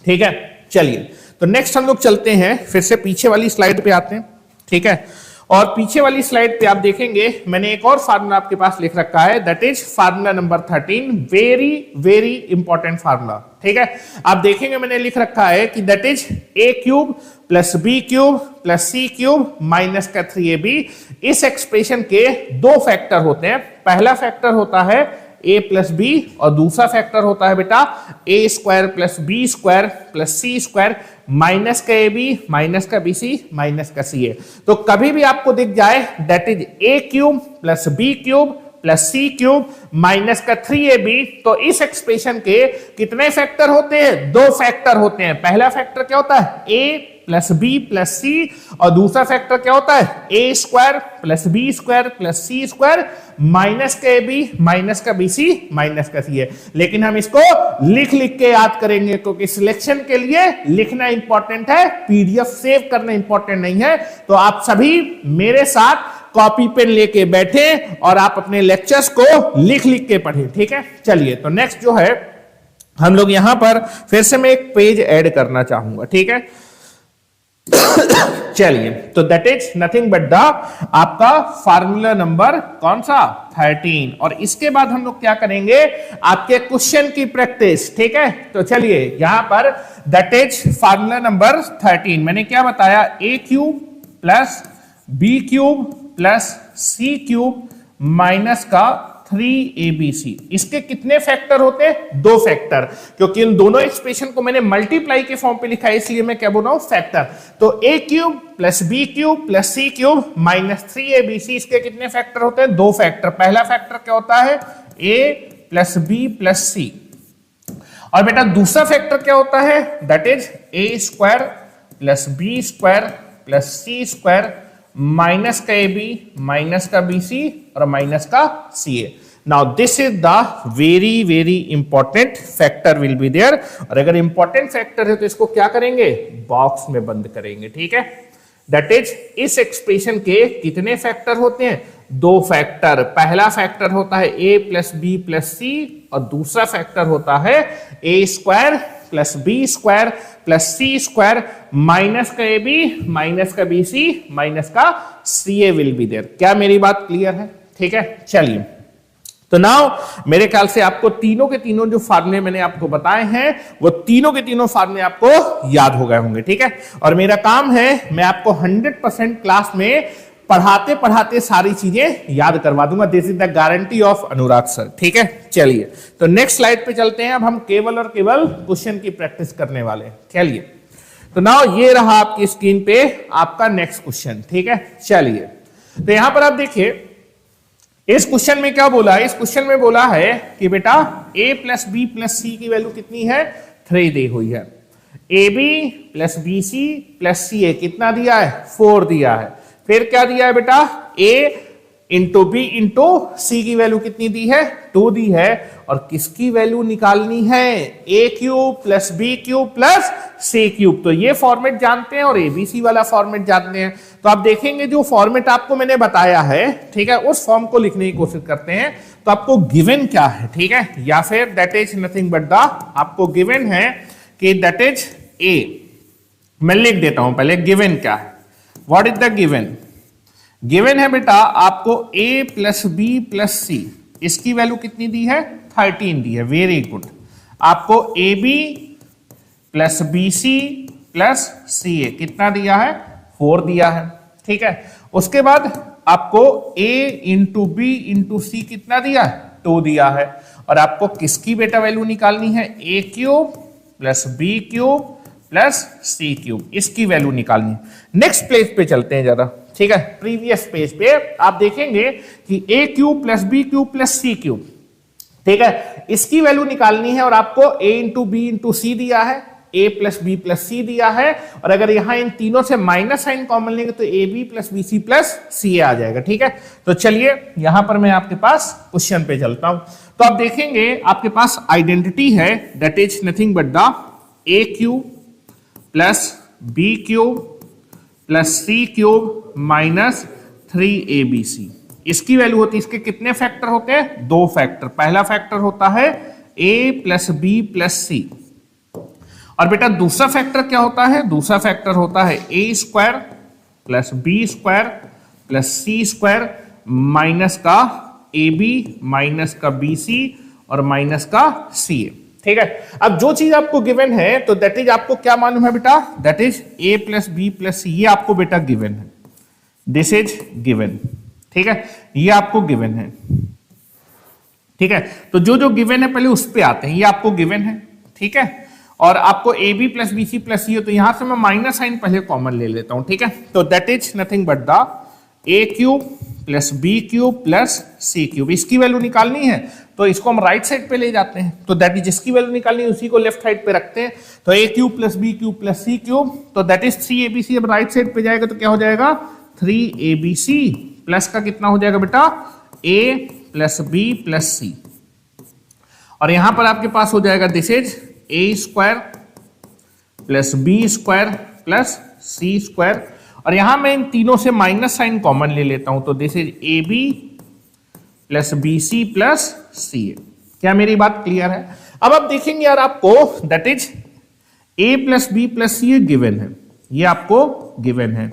ठीक है, चलिए, तो नेक्स्ट हम लोग चलते हैं, फिर से पीछे वाली स्लाइड पे आते हैं। ठीक है, और पीछे वाली स्लाइड पे आप देखेंगे मैंने एक और फार्मूला आपके पास लिख रखा है, that is formula number 13, very very important formula. ठीक है, आप देखेंगे मैंने लिख रखा है कि that is a cube plus B cube plus C cube minus का 3ab। इस एक्सप्रेशन के 2 फैक्टर होते हैं। पहला फैक्टर होता है a प्लस बी, और दूसरा फैक्टर होता है बेटा a square plus B square plus C square minus का ए बी माइनस का बी सी माइनस का सी ए। तो कभी भी आपको दिख जाए that is a cube plus B cube plus C cube minus का 3ab, तो इस एक्सप्रेशन के कितने फैक्टर होते हैं? दो फैक्टर होते हैं। पहला फैक्टर क्या होता है? a प्लस बी प्लस सी, और दूसरा फैक्टर क्या होता है? a square plus B square plus C square minus का ए बी माइनस का बी सी माइनस का सी है। लेकिन हम इसको लिख लिख के याद करेंगे, क्योंकि सिलेक्शन के लिए लिखना इंपॉर्टेंट है, पीडीएफ सेव करना इंपॉर्टेंट नहीं है। तो आप सभी मेरे साथ कॉपी पेन लेके बैठे और आप अपने लेक्चर्स को लिख लिख के पढ़ें, ठीक है। चलिए, तो नेक्स्ट जो है हम लोग यहां पर फिर से मैं एक पेज ऐड करना चाहूंगा, ठीक है। चलिए, तो that is nothing but the आपका फार्मूला नंबर कौन सा? 13। और इसके बाद हम लोग क्या करेंगे? आपके क्वेश्चन की प्रैक्टिस, ठीक है। तो चलिए यहां पर दैट इज फार्मूला नंबर 13। मैंने क्या बताया? a cube plus B cube plus C cube minus का 3abc। इसके कितने फैक्टर होते हैं? दो फैक्टर, क्योंकि इन दोनों एक्सप्रेशन को मैंने मल्टीप्लाई के फॉर्म पे लिखा है, इसलिए मैं क्या बोल रहा हूं? फैक्टर। तो a cube plus B cube plus C cube minus 3abc, इसके कितने फैक्टर होते हैं? दो फैक्टर। पहला फैक्टर क्या होता है? a प्लस बी प्लस सी, और बेटा दूसरा फैक्टर क्या होता है? That is a square plus B square plus C square minus का ए बी माइनस का बी सी और माइनस का सी a. Now this is the very very important factor will be there, और अगर इंपॉर्टेंट फैक्टर है तो इसको क्या करेंगे? बॉक्स में बंद करेंगे, ठीक है। दैट इज इस एक्सप्रेशन के कितने फैक्टर होते हैं? दो फैक्टर। पहला फैक्टर होता है a प्लस बी प्लस सी, और दूसरा फैक्टर होता है a square plus B square plus C square minus का ए बी माइनस का बी सी माइनस का सी ए विल बी देयर। क्या मेरी बात क्लियर है? ठीक है। चलिए, तो नाउ मेरे ख्याल से आपको तीनों के तीनों जो फार्मूले मैंने आपको बताए हैं वो तीनों के तीनों फार्मूले आपको याद हो गए होंगे, ठीक है। और मेरा काम है मैं आपको 100% क्लास में पढ़ाते पढ़ाते सारी चीजें याद करवा दूंगा। This is the guarantee of Anurag sir, ठीक है। चलिए, तो नेक्स्ट स्लाइड पे चलते हैं। अब हम केवल और केवल क्वेश्चन की प्रैक्टिस करने वाले हैं। चलिए, तो नाउ ये रहा आपकी स्क्रीन पे आपका नेक्स्ट क्वेश्चन, ठीक है। चलिए, तो यहां पर आप देखिए इस क्वेश्चन में क्या बोला है? इस क्वेश्चन में बोला है कि बेटा a plus B plus c की वैल्यू कितनी है? 3 दी हुई है। A B plus B C plus C a कितना दिया है? 4 दिया है। फिर क्या दिया है बेटा? a into B into c की वैल्यू कितनी दी है? 2 दी है। और किसकी वैल्यू निकालनी है? a cube plus B cube plus C cube. तो ये फॉर्मेट जानते हैं और एबीसी वाला फॉर्मेट जानते हैं। तो आप देखेंगे जो फॉर्मेट आपको मैंने बताया है, ठीक है, उस फॉर्म को लिखने की कोशिश करते हैं। तो आपको गिवन क्या है, ठीक है, या फिर that is nothing but the आपको गिवन है कि दैट इज a। मैं लिख देता हूं पहले गिवन क्या है। What is the given? Given है बेटा आपको a plus B plus c, इसकी वैल्यू कितनी दी है? 13 दी है। Very good. आपको a B plus B C plus C a कितना दिया है? 4 दिया है, ठीक है। उसके बाद आपको a इंटू बी इंटू सी कितना दिया है? 2 दिया है। और आपको किसकी बेटा वैल्यू निकालनी है? a cube plus B cube plus C cube, इसकी वैल्यू निकालनी है। नेक्स्ट पेज पे चलते हैं जरा, ठीक है। प्रीवियस पेज पे आप देखेंगे कि a cube plus B cube plus C cube, ठीक है, इसकी वैल्यू निकालनी है। और आपको a into B into C दिया है, a प्लस बी प्लस सी दिया है। और अगर यहां इन तीनों से माइनस साइन कॉमन लेंगे तो a B plus B C plus C a आ जाएगा, ठीक है। तो चलिए यहां पर मैं आपके पास क्वेश्चन पे चलता हूं। तो आप देखेंगे आपके पास आइडेंटिटी है that is nothing but the a cube plus B cube plus C cube minus 3abc। इसकी वैल्यू होती है, इसके कितने फैक्टर होते हैं? 2 फैक्टर। पहला फैक्टर होता है a प्लस बी प्लस सी, और बेटा दूसरा फैक्टर क्या होता है? दूसरा फैक्टर होता है a square plus B square plus C square minus का ए बी माइनस का बी सी और माइनस का सी ए, ठीक है। अब जो चीज आपको गिवन है तो दैट इज आपको क्या मालूम है बेटा? That is a plus B plus c, ये आपको बेटा गिवन है। दिस इज गिवन, ठीक है, ये आपको गिवन है, ठीक है, तो जो जो गिवन है पहले उस पे आते हैं, ये आपको गिवन है, ठीक है, और आपको a B plus B C plus c हो, तो यहां से मैं माइनस साइन पहले कॉमन ले लेता हूं, ठीक है, तो that is nothing but the A cube plus B cube plus C cube. इसकी वैल्यू निकालनी है तो इसको हम राइट साइड पे ले जाते हैं, तो दैट इज जिसकी वैल्यू निकालनी है उसी को लेफ्ट साइड पे रखते हैं, तो a cube plus B cube plus C cube, तो दैट इज 3abc। अब राइट साइड पे जाएगा तो क्या हो जाएगा 3abc प्लस का कितना हो जाएगा बेटा a प्लस बी प्लस सी, और यहां पर आपके पास हो जाएगा this is a square plus B square plus C square, और यहां मैं इन तीनों से माइनस साइन कॉमन ले लेता हूं, तो this is a B plus B C plus C a. क्या मेरी बात क्लियर है? अब आप देखेंगे यार आपको that is A plus B plus C A given है, ये आपको गिवन है,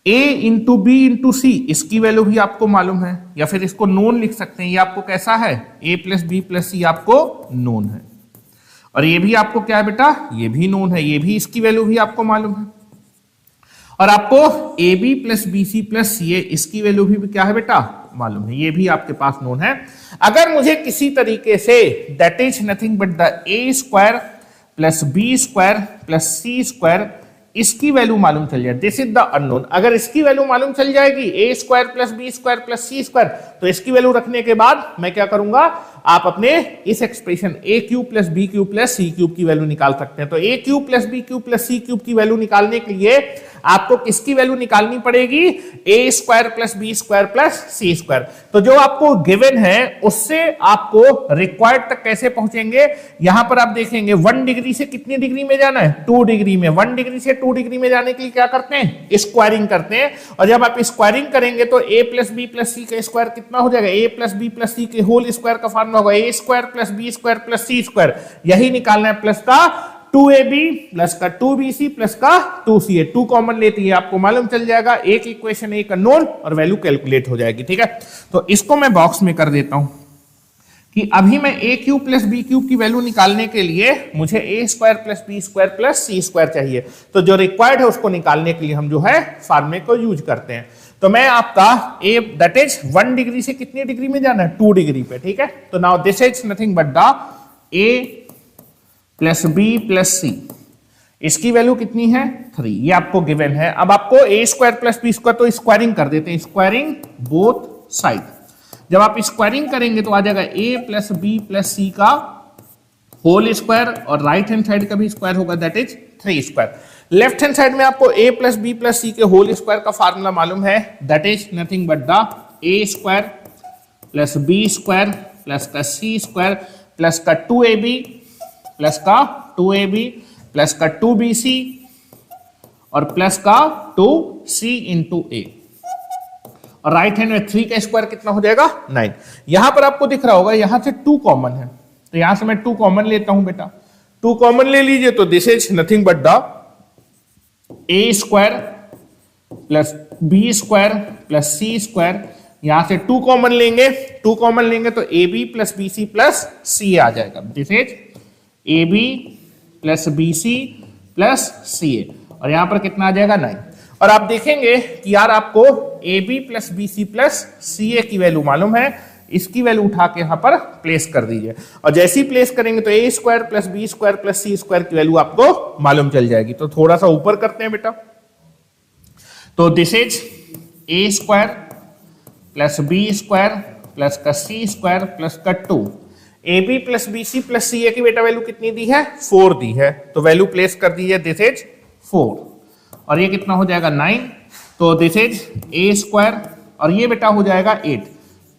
a into B into C इसकी वैल्यू भी आपको मालूम है, या फिर इसको नोन लिख सकते हैं, ये आपको कैसा है a प्लस बी प्लस सी आपको नोन है, और ये भी आपको क्या है बेटा ये भी नोन है, ये भी इसकी वैल्यू भी आपको मालूम है, और आपको a B plus B C plus C a इसकी वैल्यू भी क्या है बेटा मालूम है, ये भी आपके पास नोन है। अगर मुझे किसी तरीके से that is nothing but the A square plus B square plus C square इसकी वैल्यू मालूम चल जाए, दिस इज द अननोन, अगर इसकी वैल्यू मालूम चल जाएगी a square plus B square plus C square, तो इसकी वैल्यू रखने के बाद मैं क्या करूंगा, आप अपने इस expression a cube plus B cube plus C cube की वैल्यू निकाल सकते हैं। तो a cube plus B cube plus C cube की वैल्यू निकालने के लिए आपको किसकी वैल्यू निकालनी पड़ेगी, a square plus B square plus C square. तो जो आपको गिवन है उससे आपको रिक्वायर्ड तक कैसे पहुंचेंगे, यहां पर आप देखेंगे 1 डिग्री से कितनी डिग्री में जाना है 2 डिग्री में, 1 डिग्री से 2 डिग्री में जाने के लिए क्या करते हैं स्क्वायरिंग करते हैं, और जब आप स्क्वायरिंग करेंगे तो ए प्लस बी प्लस सी का स्क्वायर कितना हो जाएगा, ए प्लस बी प्लस सी के होल स्क्वायर का फॉर्मूला होगा a square plus B square plus C square, यही निकालना है, प्लस का 2ab प्लस का 2bc प्लस का 2ca, 2 कॉमन लेती है आपको मालूम चल जाएगा, एक इक्वेशन एक अननोन और वैल्यू कैलकुलेट हो जाएगी, ठीक है। तो इसको मैं बॉक्स में कर देता हूं कि अभी मैं a cube plus B cube की वैल्यू निकालने के लिए मुझे a square plus B square plus C square चाहिए, तो जो रिक्वायर्ड है उसको निकालने के लिए हम जो है फार्मूले को यूज करते हैं। तो मैं आपका ए दैट इज 1 डिग्री से कितनी डिग्री में जाना है 2 डिग्री पे, ठीक है। तो now this is nothing but the a plus B plus c, इसकी वैल्यू कितनी है 3, ये आपको गिवन है। अब आपको ए स्क्वायर प्लस बी स्क्वायर, तो स्क्वायरिंग कर देते हैं, स्क्वायरिंग बोथ साइड, जब आप स्क्वायरिंग करेंगे तो आ जाएगा ए प्लस बी प्लस सी का होल स्क्वायर, और राइट हैंड साइड का भी स्क्वायर होगा that is 3 square. Left hand side में आपको ए प्लस बी प्लस सी के होल स्क्वायर का फार्मूला मालूम है, that is nothing but the A square plus B square plus का सी स्क्वायर प्लस का 2ab प्लस का 2ab प्लस का 2bc और प्लस का 2c इंटू ए, और राइट हैंड में 3 का स्क्वायर कितना हो जाएगा 9। यहां पर आपको दिख रहा होगा यहां से 2 कॉमन है, तो यहां से मैं 2 कॉमन लेता हूं बेटा, 2 कॉमन ले लीजिए, तो this is nothing but the A square plus B square plus C square, यहां से 2 कॉमन लेंगे, 2 कॉमन लेंगे तो a B plus B C plus c आ जाएगा, this is a B plus B C plus C a, और यहां पर कितना आ जाएगा 9। और आप देखेंगे कि यार आपको a B plus B C plus C a की वैल्यू मालूम है, इसकी वैल्यू उठा के यहां पर प्लेस कर दीजिए, और जैसे ही प्लेस करेंगे तो a square plus B square plus C square की वैल्यू आपको मालूम चल जाएगी। तो थोड़ा सा ऊपर करते हैं बेटा, तो this is a square plus B square plus का सी स्क्वायर प्लस का 2, a B plus B C plus C a की बेटा वैल्यू कितनी दी है 4 दी है, तो वैल्यू प्लेस कर दीजिए, दिस इज 4, और ये कितना हो जाएगा 9, तो दिस इज ए स्क्वायर, और ये बेटा हो जाएगा 8,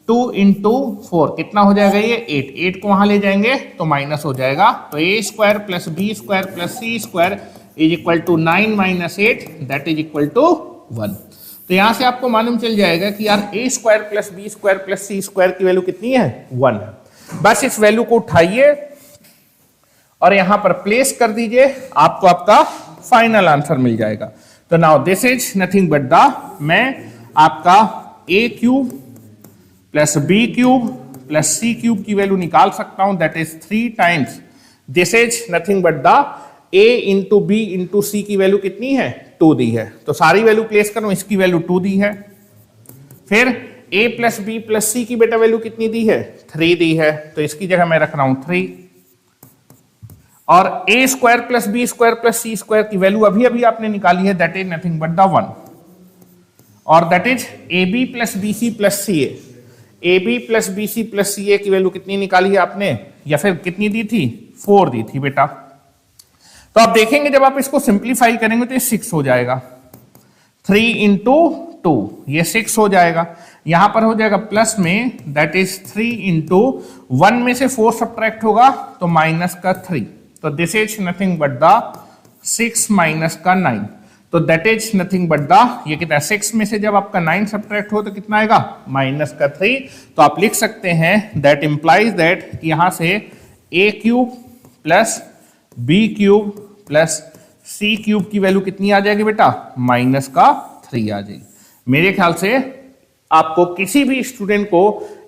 2 इंटू 4 कितना हो जाएगा ये 8, 8 को वहां ले जाएंगे तो माइनस हो जाएगा, तो a square plus B square plus C square is equal to 9 minus 8 that is equal to 1। तो यहां से आपको मालूम चल जाएगा कि यार a square plus B square plus C square की वैल्यू कितनी है 1 है। बस इस वैल्यू को उठाइए और यहां पर प्लेस कर दीजिए, आपको आपका फाइनल आंसर मिल जाएगा। तो now this is nothing but the, मैं आपका a cube plus B cube plus C cube की वैल्यू निकाल सकता हूं, that is 3 times this is nothing but the a into B into c की वैल्यू कितनी है 2 दी है, तो सारी वैल्यू प्लेस करूं, इसकी वैल्यू 2 दी है, फिर a plus B plus c की बेटा वैल्यू कितनी दी है, 3 दी है, तो इसकी जगह मैं रख रहा हूं 3। और a square plus B square plus C square की वैल्यू अभी अभी आपने निकाली है, that is nothing but the 1, और that is a B plus B C plus C a B plus B C plus C a की value कितनी निकाली है आपने, या फिर कितनी दी थी, 4 दी थी बेटा। तो आप देखेंगे जब आप इसको सिंप्लीफाई करेंगे तो ये 6 हो जाएगा, 3 इंटू 2 ये 6 हो जाएगा, यहां पर हो जाएगा प्लस में, दैट इज 3 इंटू 1 में से 4 सब्ट्रैक्ट होगा तो माइनस का 3, तो this is nothing but the 6 minus का 9, तो that is nothing but the, ये कितना 6 में से जब आपका 9 सब्ट्रैक्ट हो तो कितना आएगा, माइनस का 3। तो आप लिख सकते हैं दैट इंप्लाइज दैट कि यहां से a cube plus B cube plus C cube की वैल्यू कितनी आ जाएगी बेटा, माइनस का 3 आ जाएगी। मेरे ख्याल से आपको किसी भी स्टूडेंट को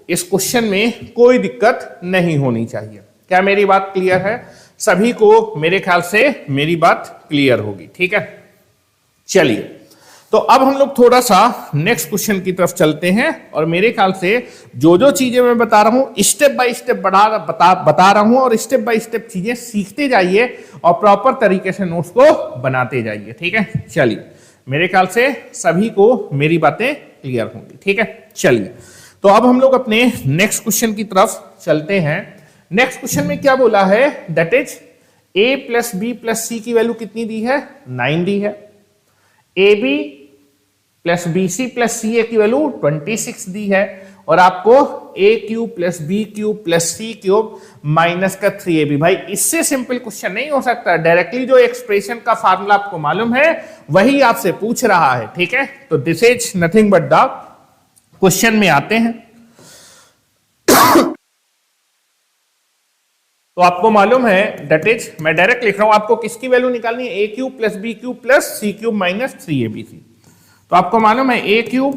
इस क्वेश्चन में कोई दिक्कत नहीं होनी चाहिए। क्या मेरी बात क्लियर है? सभी को मेरे ख्याल से मेरी बात क्लियर होगी, ठीक है। चलिए, तो अब हम लोग थोड़ा सा नेक्स्ट क्वेश्चन की तरफ चलते हैं, और मेरे ख्याल से जो जो चीजें मैं बता रहा हूं स्टेप बाय स्टेप बता रहा हूं, और स्टेप बाय स्टेप चीजें सीखते जाइए और प्रॉपर तरीके से नोट्स को बनाते जाइए, ठीक है। चलिए, मेरे ख्याल से सभी को मेरी बातें क्लियर होंगी, ठीक है। चलिए, तो अब हम लोग अपने नेक्स्ट क्वेश्चन की तरफ चलते हैं। नेक्स्ट क्वेश्चन में क्या बोला है, that is a plus B plus c की वैल्यू कितनी दी है, 9 दी है। A B plus B C plus C a की वैल्यू 26 दी है, और आपको a cube plus B cube plus C cube minus का 3ab। भाई इससे सिंपल क्वेश्चन नहीं हो सकता, डायरेक्टली जो एक्सप्रेशन का फार्मूला आपको मालूम है वही आपसे पूछ रहा है, ठीक है। तो this is nothing but the, question में आते हैं। तो आपको मालूम है दैट इज, मैं डायरेक्ट लिख रहा हूं, आपको किसकी वैल्यू निकालनी है, a cube plus B cube plus C cube minus 3abc। तो आपको मालूम है a cube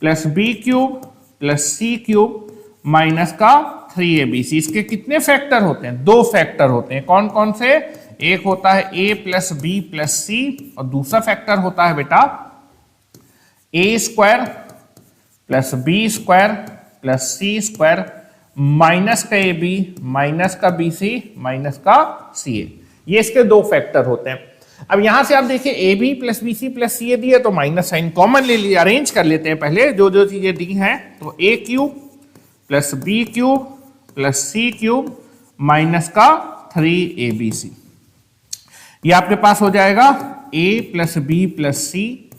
plus B cube plus C cube minus का 3abc। इसके कितने फैक्टर होते हैं, 2 फैक्टर होते हैं। कौन कौन से, एक होता है a प्लस बी प्लस सी, और दूसरा फैक्टर होता है बेटा a square plus B square plus C square minus का ए बी माइनस का बी सी माइनस का सी ए। ये इसके 2 फैक्टर होते हैं। अब यहां से आप देखिए a B plus B C plus C a दी है, तो माइनस साइन कॉमन ले लिए, अरेंज कर लेते हैं पहले जो जो चीजें दी हैं। तो a cube plus B cube plus C cube minus का 3abc, ये आपके पास हो जाएगा a प्लस बी प्लस सी,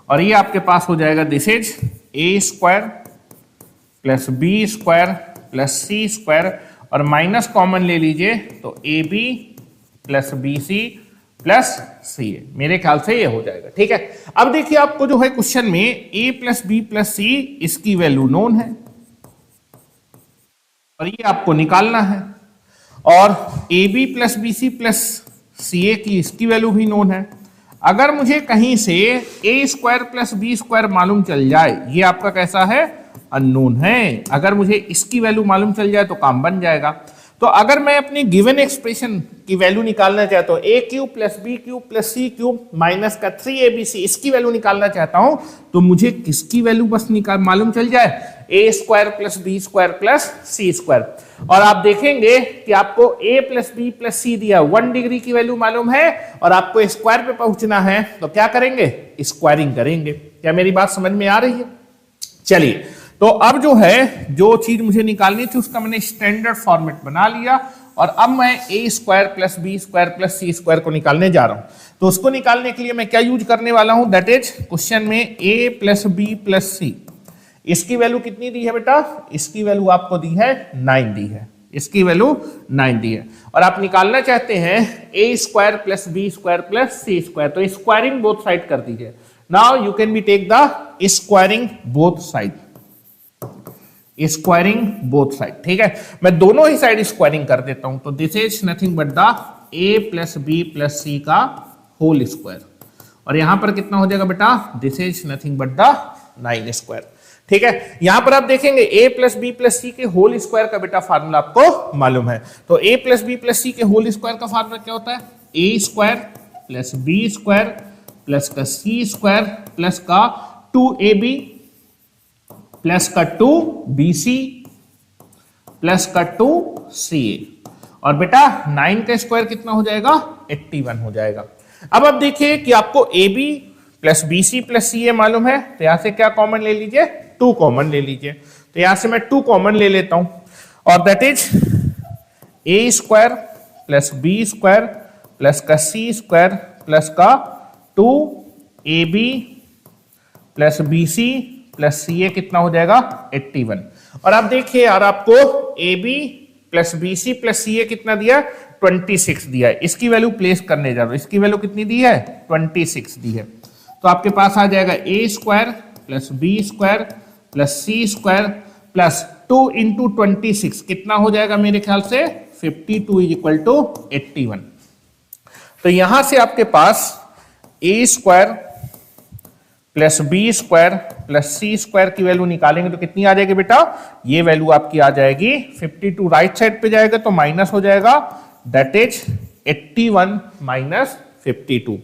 और ये आपके पास हो जाएगा this is a square plus B square plus C square, और माइनस कॉमन ले लीजिए तो a B plus B C plus C a. मेरे ख्याल से ये हो जाएगा, ठीक है। अब देखिए आपको जो है क्वेश्चन में ए प्लस बी प्लस सी इसकी वैल्यू नोन है, और ये आपको निकालना है, और a B plus B C plus C a की इसकी वैल्यू भी नोन है। अगर मुझे कहीं से ए स्क्वायर प्लस बी स्क्वायर मालूम चल जाए, ये आपका कैसा है, अननोन है। अगर मुझे इसकी वैल्यू मालूम चल जाए तो काम बन जाएगा। तो अगर मैं अपनी गिवन एक्सप्रेशन की वैल्यू निकालना चाहता हूं, a cube plus B cube plus C cube minus का 3abc, इसकी वैल्यू निकालना चाहता हूं, तो मुझे किसकी वैल्यू बस मालूम चल जाए, a square plus B square plus C square. और आप देखेंगे कि आपको ए प्लस बी प्लस सी दिया, 1 डिग्री की वैल्यू मालूम है, और आपको स्क्वायर पे पहुंचना है, तो क्या करेंगे, स्क्वायरिंग करेंगे। क्या मेरी बात समझ में आ रही है? चलिए, तो अब जो है जो चीज मुझे निकालनी थी उसका मैंने स्टैंडर्ड फॉर्मेट बना लिया, और अब मैं a square plus B square plus C square को निकालने जा रहा हूं। तो उसको निकालने के लिए मैं क्या यूज करने वाला हूं, दैट इज क्वेश्चन में ए प्लस बी प्लस सी, इसकी वैल्यू कितनी दी है बेटा, इसकी वैल्यू आपको दी है 9 दी है, इसकी वैल्यू 9 दी है, और आप निकालना चाहते हैं a square plus B square plus C square, तो स्क्वायरिंग बोथ साइड कर दीजिए। Now you can be take the squaring both side, squaring both side, ठीक है। मैं दोनों ही साइड स्क्वायरिंग कर देता हूं, तो this is nothing but the a plus B plus सी का होल स्क्वायर, और यहां पर कितना हो जाएगा बेटा, this is nothing but the 9 square, ठीक है। यहां पर आप देखेंगे a प्लस बी प्लस सी के होल स्क्वायर का बेटा फार्मूला आपको मालूम है। तो a प्लस बी प्लस सी के होल स्क्वायर का फार्मूला क्या होता है, a square plus B square plus का सी स्क्वायर प्लस का 2ab प्लस का 2 BC प्लस का 2 CA, और बेटा 9 का स्क्वायर कितना हो जाएगा? 81 हो जाएगा। अब आप देखिए कि आपको AB plus BC plus CA मालूम है, तो यहां से क्या कॉमन ले लीजिए? 2 कॉमन ले लीजिए। तो यहां से मैं 2 कॉमन ले लेता हूं, और that is A square plus B square plus का C स्क्वायर प्लस का 2AB plus BC plus CA कितना हो जाएगा? 81। और आप देखिए यार, आपको AB plus BC plus CA कितना दिया? 26 दिया है। इसकी वैल्यू प्लेस करने जा रहा हूं, इसकी वैल्यू कितनी दी है? 26 दी है। तो आपके पास आ जाएगा A square plus B square plus C square plus 2 into 26 कितना हो जाएगा मेरे ख्याल से? 52 इज इक्वल टू 81। तो यहां से आपके पास A square plus B square plus C square की वैल्यू निकालेंगे तो कितनी आ जाएगी बेटा? ये वैल्यू आपकी आ जाएगी 52, राइट साइड पे जाएगा तो माइनस हो जाएगा, दैट इज 81 माइनस 52।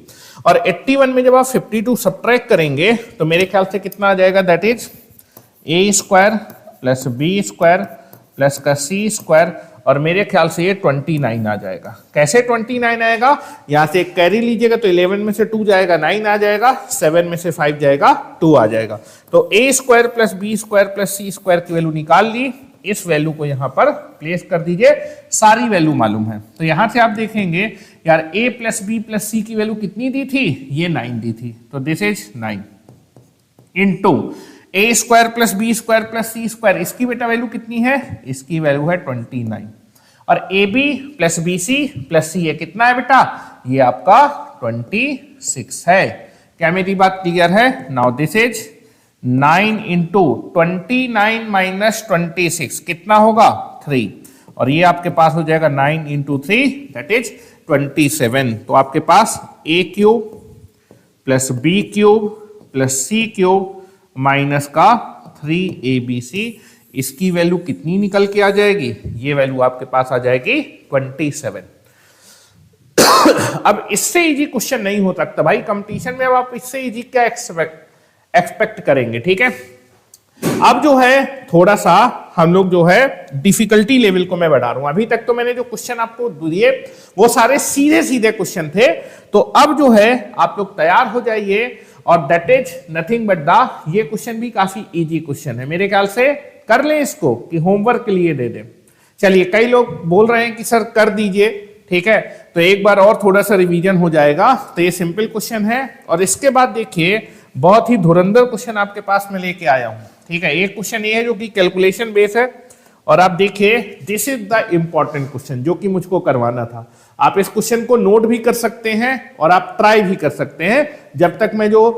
और 81 में जब आप 52 सब्ट्रैक्ट करेंगे तो मेरे ख्याल से कितना आ जाएगा? That is A square plus B square plus का C स्क्वायर, और मेरे ख्याल से ये 29 आ जाएगा। कैसे 29 आएगा? यहां से एक कैरी लीजिएगा तो 11 में से 2 जाएगा, 9 आ जाएगा, 7 में से 5 जाएगा, 2 आ जाएगा। तो A square plus B square plus C square की वैल्यू निकाल ली। इस वैल्यू को यहां पर प्लेस कर दीजिए, सारी वैल्यू मालूम है। तो यहां से आप देखेंगे यार A plus B plus C की वैल्यू कितनी दी थी? ये 9 दी थी, तो this is 9 into A square plus B square plus C square, इसकी बेटा वैल्यू कितनी है? इसकी वैल्यू है 29। और AB plus BC plus CA कितना है बेटा? ये आपका 26 है। क्या मेरी बात क्लियर है? Now this is 9 into 29 minus 26 कितना होगा? 3, और ये आपके पास हो जाएगा 9 इंटू 3 दैट इज 27। तो आपके पास A cube plus B cube plus C cube minus का 3ABC, इसकी वैल्यू कितनी निकल के आ जाएगी? ये वैल्यू आपके पास आ जाएगी 27। अब इससे इजी क्वेश्चन नहीं हो सकता भाई कंपटीशन में, अब आप इससे इजी क्या एक्सपेक्ट करेंगे? ठीक है, अब जो है थोड़ा सा हम लोग जो है डिफिकल्टी लेवल को मैं बढ़ा रहा हूं। अभी तक तो मैंने जो क्वेश्चन आपको दिए वो सारे सीधे सीधे क्वेश्चन थे, तो अब जो है आप लोग तैयार हो जाइए, और that is nothing but the, ये क्वेश्चन भी काफी इजी क्वेश्चन है मेरे ख्याल से, कर ले इसको कि होमवर्क के लिए दे दे। चलिए, कई लोग बोल रहे हैं कि सर कर दीजिए, ठीक है, तो एक बार और थोड़ा सा रिवीजन हो जाएगा। तो ये सिंपल क्वेश्चन है, और इसके बाद देखिए बहुत ही धुरंधर क्वेश्चन आपके पास में लेके आया हूं। ठीक है, एक क्वेश्चन ये है जो कि कैलकुलेशन बेस है, और आप देखिए this is the important question जो कि मुझको करवाना था। आप इस क्वेश्चन को नोट भी कर सकते हैं और आप ट्राई भी कर सकते हैं, जब तक मैं जो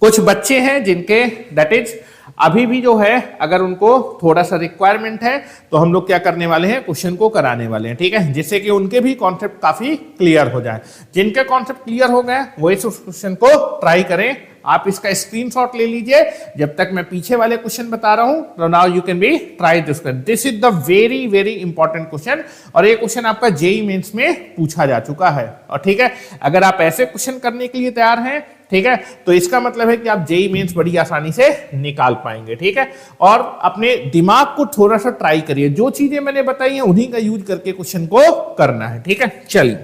कुछ बच्चे हैं जिनके दैट इज अभी भी जो है अगर उनको थोड़ा सा रिक्वायरमेंट है तो हम लोग क्या करने वाले हैं, क्वेश्चन को कराने वाले हैं। ठीक है, जिससे कि उनके भी कॉन्सेप्ट काफी क्लियर हो जाए। जिनके कॉन्सेप्ट क्लियर हो गए वो इस क्वेश्चन को ट्राई करें। आप इसका स्क्रीनशॉट ले लीजिए जब तक मैं पीछे वाले क्वेश्चन बता रहा हूं। तो now you can B try this question, this is the very very important question, और ये क्वेश्चन आपका जेईई मेंस में पूछा जा चुका है। और ठीक है, अगर आप ऐसे क्वेश्चन करने के लिए तैयार हैं, ठीक है, तो इसका मतलब है कि आप जेईई मेंस बड़ी आसानी से निकाल पाएंगे। ठीक है, और अपने दिमाग को थोड़ा सा ट्राई करिए, जो चीजें मैंने बताई हैं उन्हीं का यूज करके क्वेश्चन को करना है। ठीक है, चलिए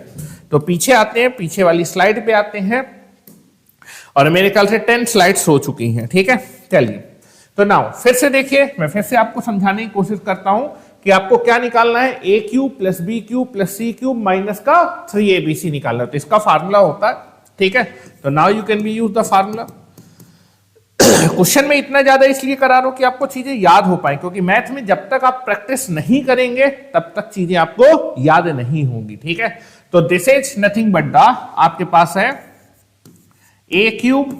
तो पीछे आते हैं, पीछे वाली स्लाइड पे आते हैं, और मेरे ख्याल से 10 स्लाइड्स हो चुकी हैं। ठीक है, चलिए तो नाउ फिर से देखिए, मैं फिर से आपको समझाने की कोशिश करता हूं कि आपको क्या निकालना है, a cube plus B cube plus C cube minus का 3abc निकालना है। तो इसका फार्मूला होता है, ठीक है, तो now you can be use the formula. Question में इतना ज्यादा इसलिए करा रहा हूं कि आपको चीजें याद हो पाए, क्योंकि मैथ में जब तक आप प्रैक्टिस नहीं करेंगे तब तक चीजें आपको याद नहीं होंगी। ठीक है, तो this is nothing but the, आपके पास है a cube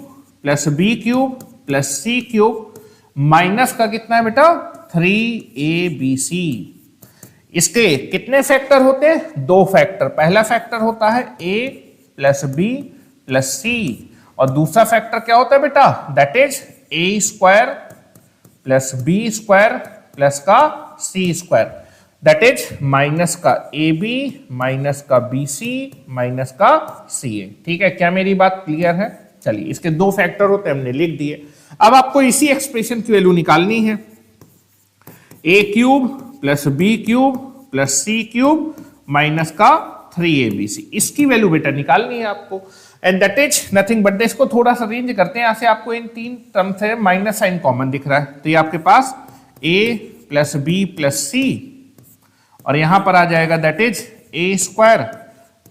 plus B cube plus C cube minus का कितना है बेटा 3abc। इसके कितने फैक्टर होते हैं, 2 फैक्टर। पहला फैक्टर होता है a प्लस बी प्लस सी, और दूसरा फैक्टर क्या होता है बेटा, that is a square plus B square plus का सी स्क्वायर, दैट इज माइनस का ab माइनस का bc माइनस का ca। ठीक है, क्या मेरी बात क्लियर है? चलिए, इसके 2 फैक्टर होते हैं, हमने लिख दिए। अब आपको इसी एक्सप्रेशन की वैल्यू निकालनी है, a cube plus B cube plus C cube minus का 3abc, इसकी वैल्यू बेटा निकालनी है आपको। And that is nothing but, इसको थोड़ा सा रेंज करते हैं, यहां से आपको इन तीन टर्म से माइनस साइन कॉमन दिख रहा है, तो ये आपके पास a प्लस बी प्लस सी, और यहां पर आ जाएगा that is A square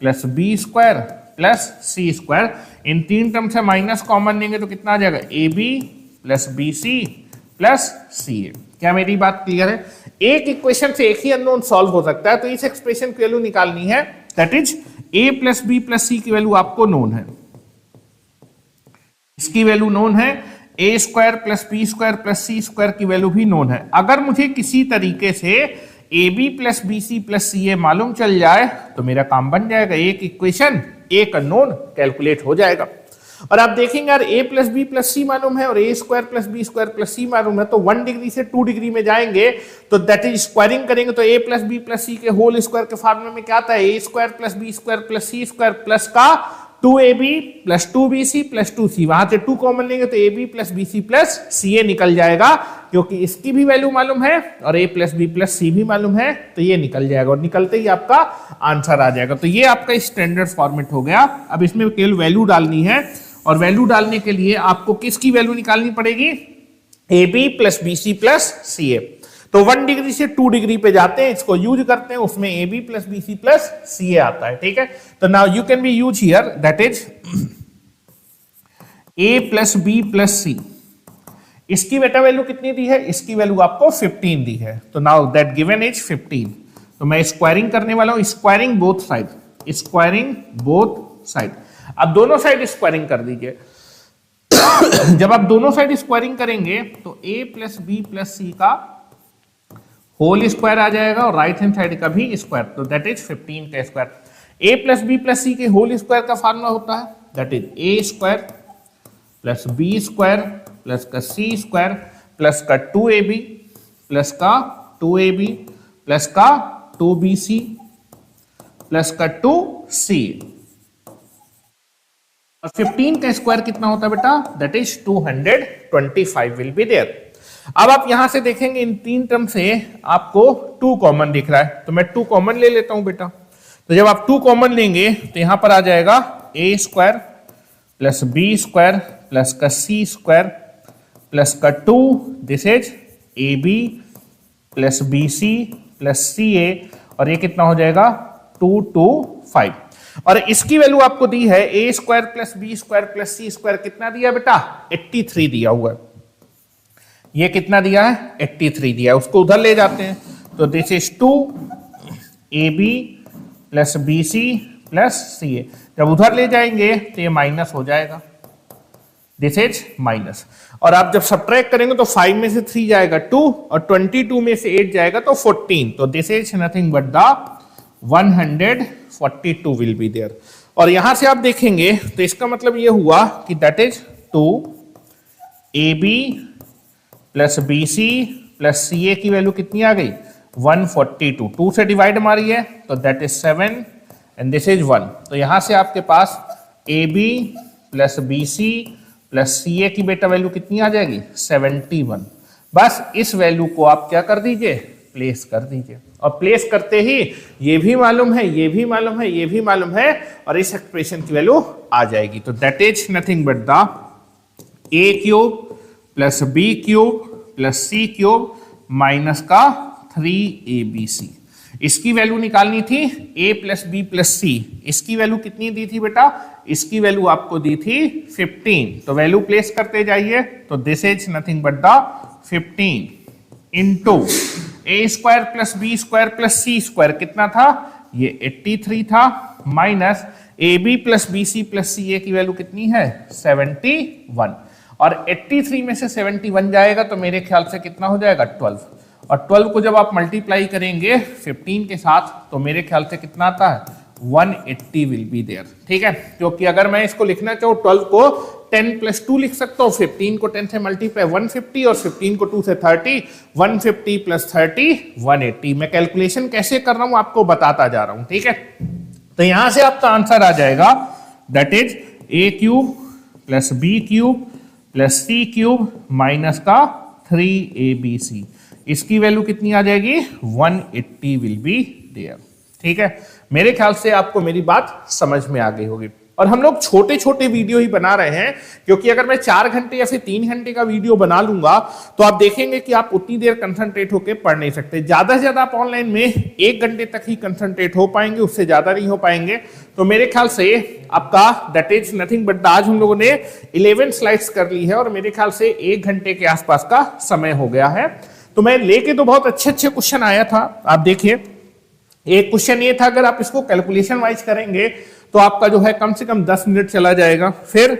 plus B square plus C square. इन तीन टर्म से माइनस कॉमन लेंगे तो कितना आ जाएगा, A B plus B C plus C a. क्या मेरी बात क्लियर है? एक इक्वेशन से एक ही अननोन सॉल्व हो सकता है, तो इस एक्सप्रेशन की वैल्यू निकालनी है, that is a plus B plus c की वैल्यू आपको नोन है, इसकी वैल्यू नोन है, ए square plus B square plus सी स्क्वायर की वैल्यू भी नोन है। अगर मुझे किसी तरीके से a B plus B C plus C a मालूम चल जाए तो मेरा काम बन जाएगा, एक इक्वेशन एक अननोन कैलकुलेट हो जाएगा। और आप देखेंगे यार a plus B plus c मालूम है और a square plus B square plus c मालूम है, तो 1 डिग्री से 2 डिग्री में जाएंगे तो दैट इज स्क्वायरिंग करेंगे तो a प्लस बी प्लस सी के होल स्क्वायर के फॉर्मूले में क्या आता है, ए square plus B square plus सी स्क्वायर प्लस का 2ab plus 2bc plus 2c, वहां से 2 कॉमन लेंगे तो ab plus bc plus ca निकल जाएगा, क्योंकि इसकी भी वैल्यू मालूम है और a प्लस बी प्लस सी भी मालूम है, तो ये निकल जाएगा और निकलते ही आपका आंसर आ जाएगा। तो ये आपका स्टैंडर्ड फॉर्मेट हो गया। अब इसमें केवल वैल्यू डालनी है, और वैल्यू डालने के लिए आपको किसकी वैल्यू निकालनी पड़ेगी, a B plus B C plus सी ए। तो 1 डिग्री से 2 डिग्री पे जाते हैं, इसको यूज करते हैं, उसमें a B plus B C plus C a आता है, ठीक है। तो now you can be use here that is A plus B plus c, इसकी बेटा वैल्यू कितनी दी है, इसकी वैल्यू आपको 15 दी है, तो नाउ दैट गिवन इज 15। तो मैं स्क्वायरिंग करने वाला हूं, squaring both side, squaring both side. अब दोनों साइड स्क्वायरिंग कर दीजिए। जब आप दोनों साइड स्क्वायरिंग करेंगे तो a प्लस बी प्लस सी का होल स्क्वायर आ जाएगा और राइट हैंड साइड का भी स्क्वायर, तो दैट इज 15 का square. a plus B plus सी के होल स्क्वायर का फार्मूला होता है that is a square plus B square plus का सी स्क्वायर प्लस का 2ab प्लस का 2ab प्लस का 2bc प्लस का 2c, और 15 का स्क्वायर कितना होता है बेटा, that is 225 will be there. अब आप यहां से देखेंगे इन तीन टर्म से आपको 2 कॉमन दिख रहा है, तो मैं 2 कॉमन ले लेता हूं बेटा। तो जब आप 2 कॉमन लेंगे तो यहां पर आ जाएगा a square plus B square plus का सी स्क्वायर प्लस का 2, this is a B plus B C plus C a, और ये कितना हो जाएगा 225। और इसकी वैल्यू आपको दी है ए square plus B square plus सी स्क्वायर, कितना दिया बेटा, 83 दिया हुआ है। ये कितना दिया है, 83 दिया है, उसको उधर ले जाते हैं, तो this is 2ab plus B C plus C a. जब उधर ले जाएंगे तो ये माइनस हो जाएगा, दिस इज माइनस, और आप जब सब्ट्रैक्ट करेंगे तो 5 में से 3 जाएगा 2 और 22 में से 8 जाएगा तो 14, तो this is nothing but the 142 will be there. और यहां से आप देखेंगे तो इसका मतलब ये हुआ कि that is 2ab plus B C plus C a की वैल्यू कितनी आ गई, 142, 2 से डिवाइड मारी है तो that is 7 and this is 1। तो यहां से आपके पास a B plus B C plus C a की बेटा वैल्यू कितनी आ जाएगी, 71। बस इस वैल्यू को आप क्या कर दीजिए, प्लेस कर दीजिए, और प्लेस करते ही ये भी मालूम है, ये भी मालूम है, ये भी मालूम है, और इस एक्सप्रेशन की वैल्यू आ जाएगी। तो that is nothing but the A cube plus B cube plus C cube minus का 3abc। इसकी वैल्यू निकालनी थी a plus B plus c, इसकी वैल्यू कितनी दी थी बेटा, इसकी वैल्यू आपको दी थी 15, तो वैल्यू प्लेस करते जाइए, तो this is nothing but the 15 into a square plus B square plus C square कितना था, ये 83 था, minus a B plus B C plus C a की वैल्यू कितनी है, 71, और 83 में से 71 जाएगा तो मेरे ख्याल से कितना हो जाएगा, 12, और 12 को जब आप मल्टीप्लाई करेंगे 15 के साथ तो मेरे ख्याल से कितना आता है, 180 विल बी देयर, ठीक है। क्योंकि अगर मैं इसको लिखना चाहूँ 12 को 10 प्लस 2 लिख सकता हूँ, 15 को 10 से मल्टीप्लाई 150 और 15 को 2 से 30, 150 प्लस 30 180। मैं कैलकुलेशन कैसे कर रहा हूँ आपको बताता जा रहा हूँ, ठीक है। तो यहां से आपका आंसर आ जाएगा that is a cube plus B cube plus C cube minus का 3abc, इसकी वैल्यू कितनी आ जाएगी 180 विल बी देयर। ठीक है, मेरे ख्याल से आपको मेरी बात समझ में आ गई होगी। और हम लोग छोटे छोटे वीडियो ही बना रहे हैं, क्योंकि अगर मैं 4 घंटे या फिर 3 घंटे का वीडियो बना लूंगा तो आप देखेंगे कि आप उतनी देर कंसंट्रेट होकर पढ़ नहीं सकते। ज्यादा से ज्यादा आप ऑनलाइन में 1 घंटे तक ही कंसंट्रेट हो पाएंगे, उससे ज्यादा नहीं हो पाएंगे। तो मेरे ख्याल से आपका दैट इज नथिंग बट आज हम लोगों ने 11 स्लाइड्स कर ली है और मेरे ख्याल से 1 घंटे के आसपास का समय हो गया है। तो मैं लेके तो बहुत अच्छे अच्छे क्वेश्चन आया था। आप देखिए, एक क्वेश्चन ये था, अगर आप इसको कैलकुलेशन वाइज करेंगे तो आपका जो है कम से कम 10 मिनट चला जाएगा। फिर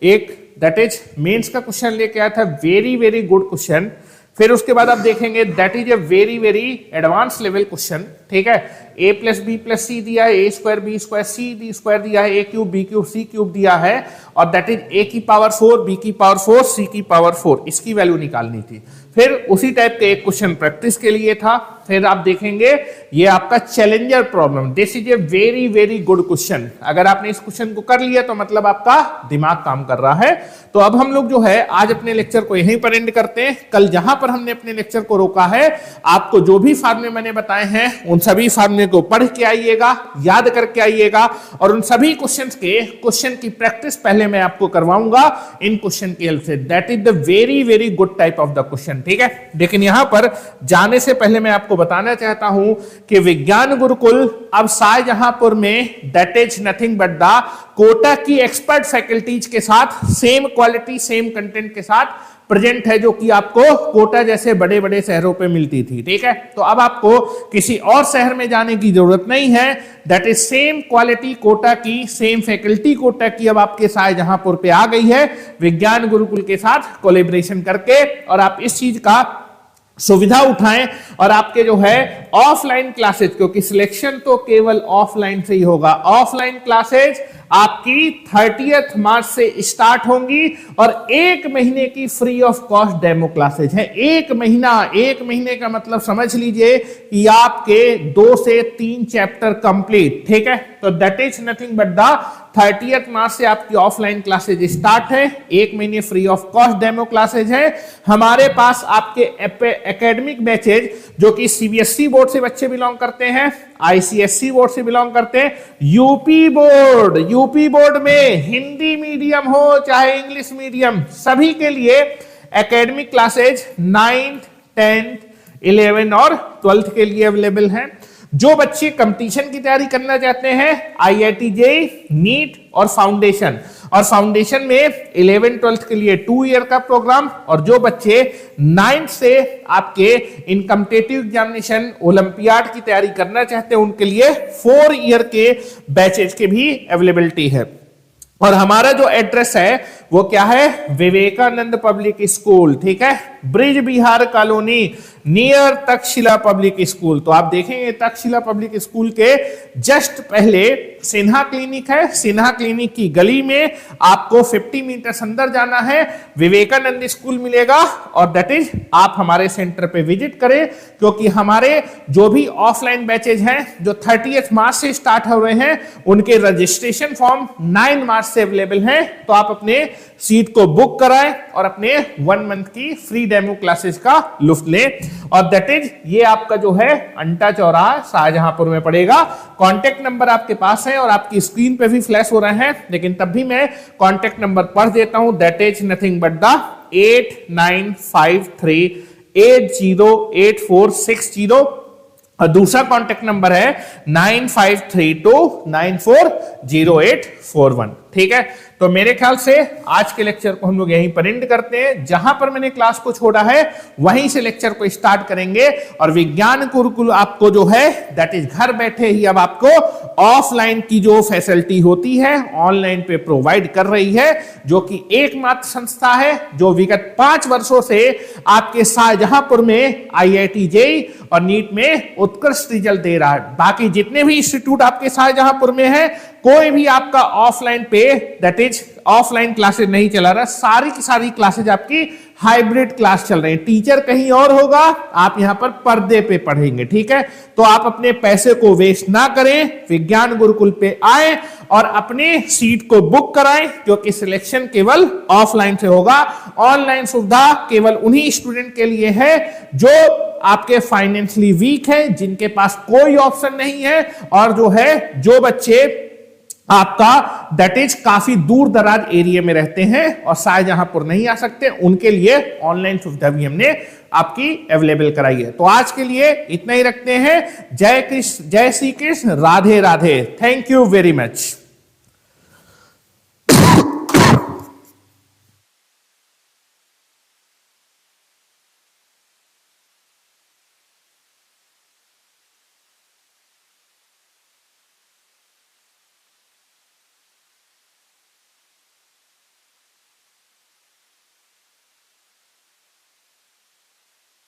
एक दैट इज मेंस का क्वेश्चन लेके आया था, वेरी वेरी गुड क्वेश्चन। फिर उसके बाद आप देखेंगे that is a very very advance level question. ठीक है, a प्लस बी प्लस सी दिया है, a square B square c d square दिया है, a cube b cube c cube दिया है, और दैट इज a की पावर 4 b की पावर 4 c की पावर 4, इसकी वैल्यू निकालनी थी। फिर उसी टाइप के एक क्वेश्चन प्रैक्टिस के लिए था। फिर आप देखेंगे ये आपका challenger problem, this is a very very good question. अगर आपने इस क्वेश्चन को कर लिया तो मतलब आपका दिमाग काम कर रहा है। तो अब हम लोग जो है आज अपने लेक्चर को यहीं पर एंड करते हैं। कल जहां पर हमने अपने लेक्चर को रोका है, आपको जो भी फार्मूले मैंने बताए हैं उन सभी फार्मूले को पढ़ के आइएगा, याद करके आइएगा, और उन सभी क्वेश्चन की प्रैक्टिस पहले मैं आपको करवाऊंगा इन क्वेश्चन की हेल्प से। That is the very very good type of the question. ठीक है, लेकिन यहां पर जाने से पहले मैं आपको बताना चाहता हूं कि विज्ञान गुरुकुल अब शाहजहांपुर में that is nothing but the Kota की एक्सपर्ट फैकल्टीज के साथ सेम क्वालिटी सेम कंटेंट के साथ प्रेजेंट है, जो कि आपको कोटा जैसे बड़े बड़े शहरों पे मिलती थी। ठीक है, तो अब आपको किसी और शहर में जाने की जरूरत नहीं है। That is same quality Kota की, सेम फैकल्टी कोटा की अब आपके शाहजहांपुर पे आ गई है विज्ञान गुरुकुल के साथ कोलैबोरेशन करके। और आप इस चीज का सुविधा उठाएं और आपके जो है ऑफलाइन क्लासेज, क्योंकि सिलेक्शन तो केवल ऑफलाइन से ही होगा, ऑफलाइन क्लासेज आपकी 30 मार्च से स्टार्ट होंगी और 1 महीने की free of cost demo classes है। 1 महीने का मतलब समझ लीजिए कि आपके 2 से 3 चैप्टर कंप्लीट। ठीक है, तो that is nothing but the 30 मार्च से आपकी ऑफलाइन क्लासेज स्टार्ट है। 1 महीने free of cost demo classes है। हमारे पास आपके एकेडमिक बैचेज जो कि सीबीएसई बोर्ड से बच्चे बिलोंग करते हैं, आईसीएसई बोर्ड से बिलोंग करते हैं, यूपी बोर्ड में हिंदी मीडियम हो चाहे इंग्लिश मीडियम, सभी के लिए एकेडमिक क्लासेज 9th 10th 11 और 12th के लिए अवेलेबल हैं। जो बच्चे कंपटीशन की तैयारी करना चाहते हैं, आईआईटी जेईई, नीट और फाउंडेशन में 11-12 के लिए 2 ईयर का प्रोग्राम, और जो बच्चे 9th से आपके इन कॉम्पिटिटिव एग्जामिनेशन ओलंपियाड की तैयारी करना चाहते हैं उनके लिए 4 ईयर के बैचेज के भी अवेलेबिलिटी है। और हमारा जो एड्रेस है वो क्या है, विवेकानंद पब्लिक स्कूल। ठीक है, bridge Bihar colony near Takshashila public school. तो आप देखेंगे तक्षशिला पब्लिक स्कूल के जस्ट पहले सिन्हा क्लिनिक है, सिन्हा क्लिनिक की गली में आपको 50 मीटर अंदर जाना है, विवेकानंद स्कूल मिलेगा। और दैट इज आप हमारे सेंटर पे विजिट करें, क्योंकि हमारे जो भी ऑफलाइन बैचेज हैं जो 30 मार्च से स्टार्ट हो रहे हैं उनके रजिस्ट्रेशन फॉर्म 9 मार्च से अवेलेबल हैं। तो आप अपने सीट को बुक कराएं और अपने 1 मंथ की फ्री डेमो क्लासेस का लुत्फ लें। और दैट इज ये आपका जो है अंटा चौराहा शाहजहांपुर में पड़ेगा। कॉन्टेक्ट नंबर आपके पास है और आपकी स्क्रीन पे भी फ्लैश हो रहे हैं, लेकिन तब भी मैं कॉन्टेक्ट नंबर पढ़ देता हूं। That is nothing but the 8953808460 और दूसरा कॉन्टेक्ट नंबर है 9532940841। ठीक है, तो मेरे ख्याल से आज के लेक्चर को हम लोग यहीं पर एंड करते हैं। जहां पर मैंने क्लास को छोड़ा है वहीं से लेक्चर को स्टार्ट करेंगे। और विज्ञान गुरुकुल आपको जो है दैट इज घर बैठे ही अब आपको ऑफलाइन की जो फैसिलिटी होती है ऑनलाइन पे प्रोवाइड कर रही है, जो कि एकमात्र संस्था है जो विगत 5 वर्षों से आपके शाहजहांपुर में आईआईटी जेईई और नीट में उत्कृष्ट रिजल्ट दे रहा है। बाकी जितने भी इंस्टीट्यूट आपके शाहजहांपुर में है, कोई भी आपका ऑफलाइन पे दैट इज ऑफलाइन क्लासेज नहीं चला रहा। सारी की सारी क्लासेज आपकी हाइब्रिड क्लास चल रही है, टीचर कहीं और होगा, आप यहां पर पर्दे पे पढ़ेंगे, ठीक है। तो आप अपने पैसे को वेस्ट ना करें, विज्ञान गुरुकुल पे आए और अपने सीट को बुक कराएं, क्योंकि सिलेक्शन केवल ऑफलाइन से होगा। ऑनलाइन सुविधा केवल उन्हीं स्टूडेंट के लिए है जो आपके फाइनेंशियली वीक हैं, जिनके पास कोई ऑप्शन नहीं है, और जो बच्चे आपका दैट इज काफी दूर दराज एरिया में रहते हैं और शाहजहांपुर नहीं आ सकते, उनके लिए ऑनलाइन सुविधा भी हमने आपकी अवेलेबल कराई है। तो आज के लिए इतना ही रखते हैं। जय Shri Krishna, Radhe Radhe. Thank you very much.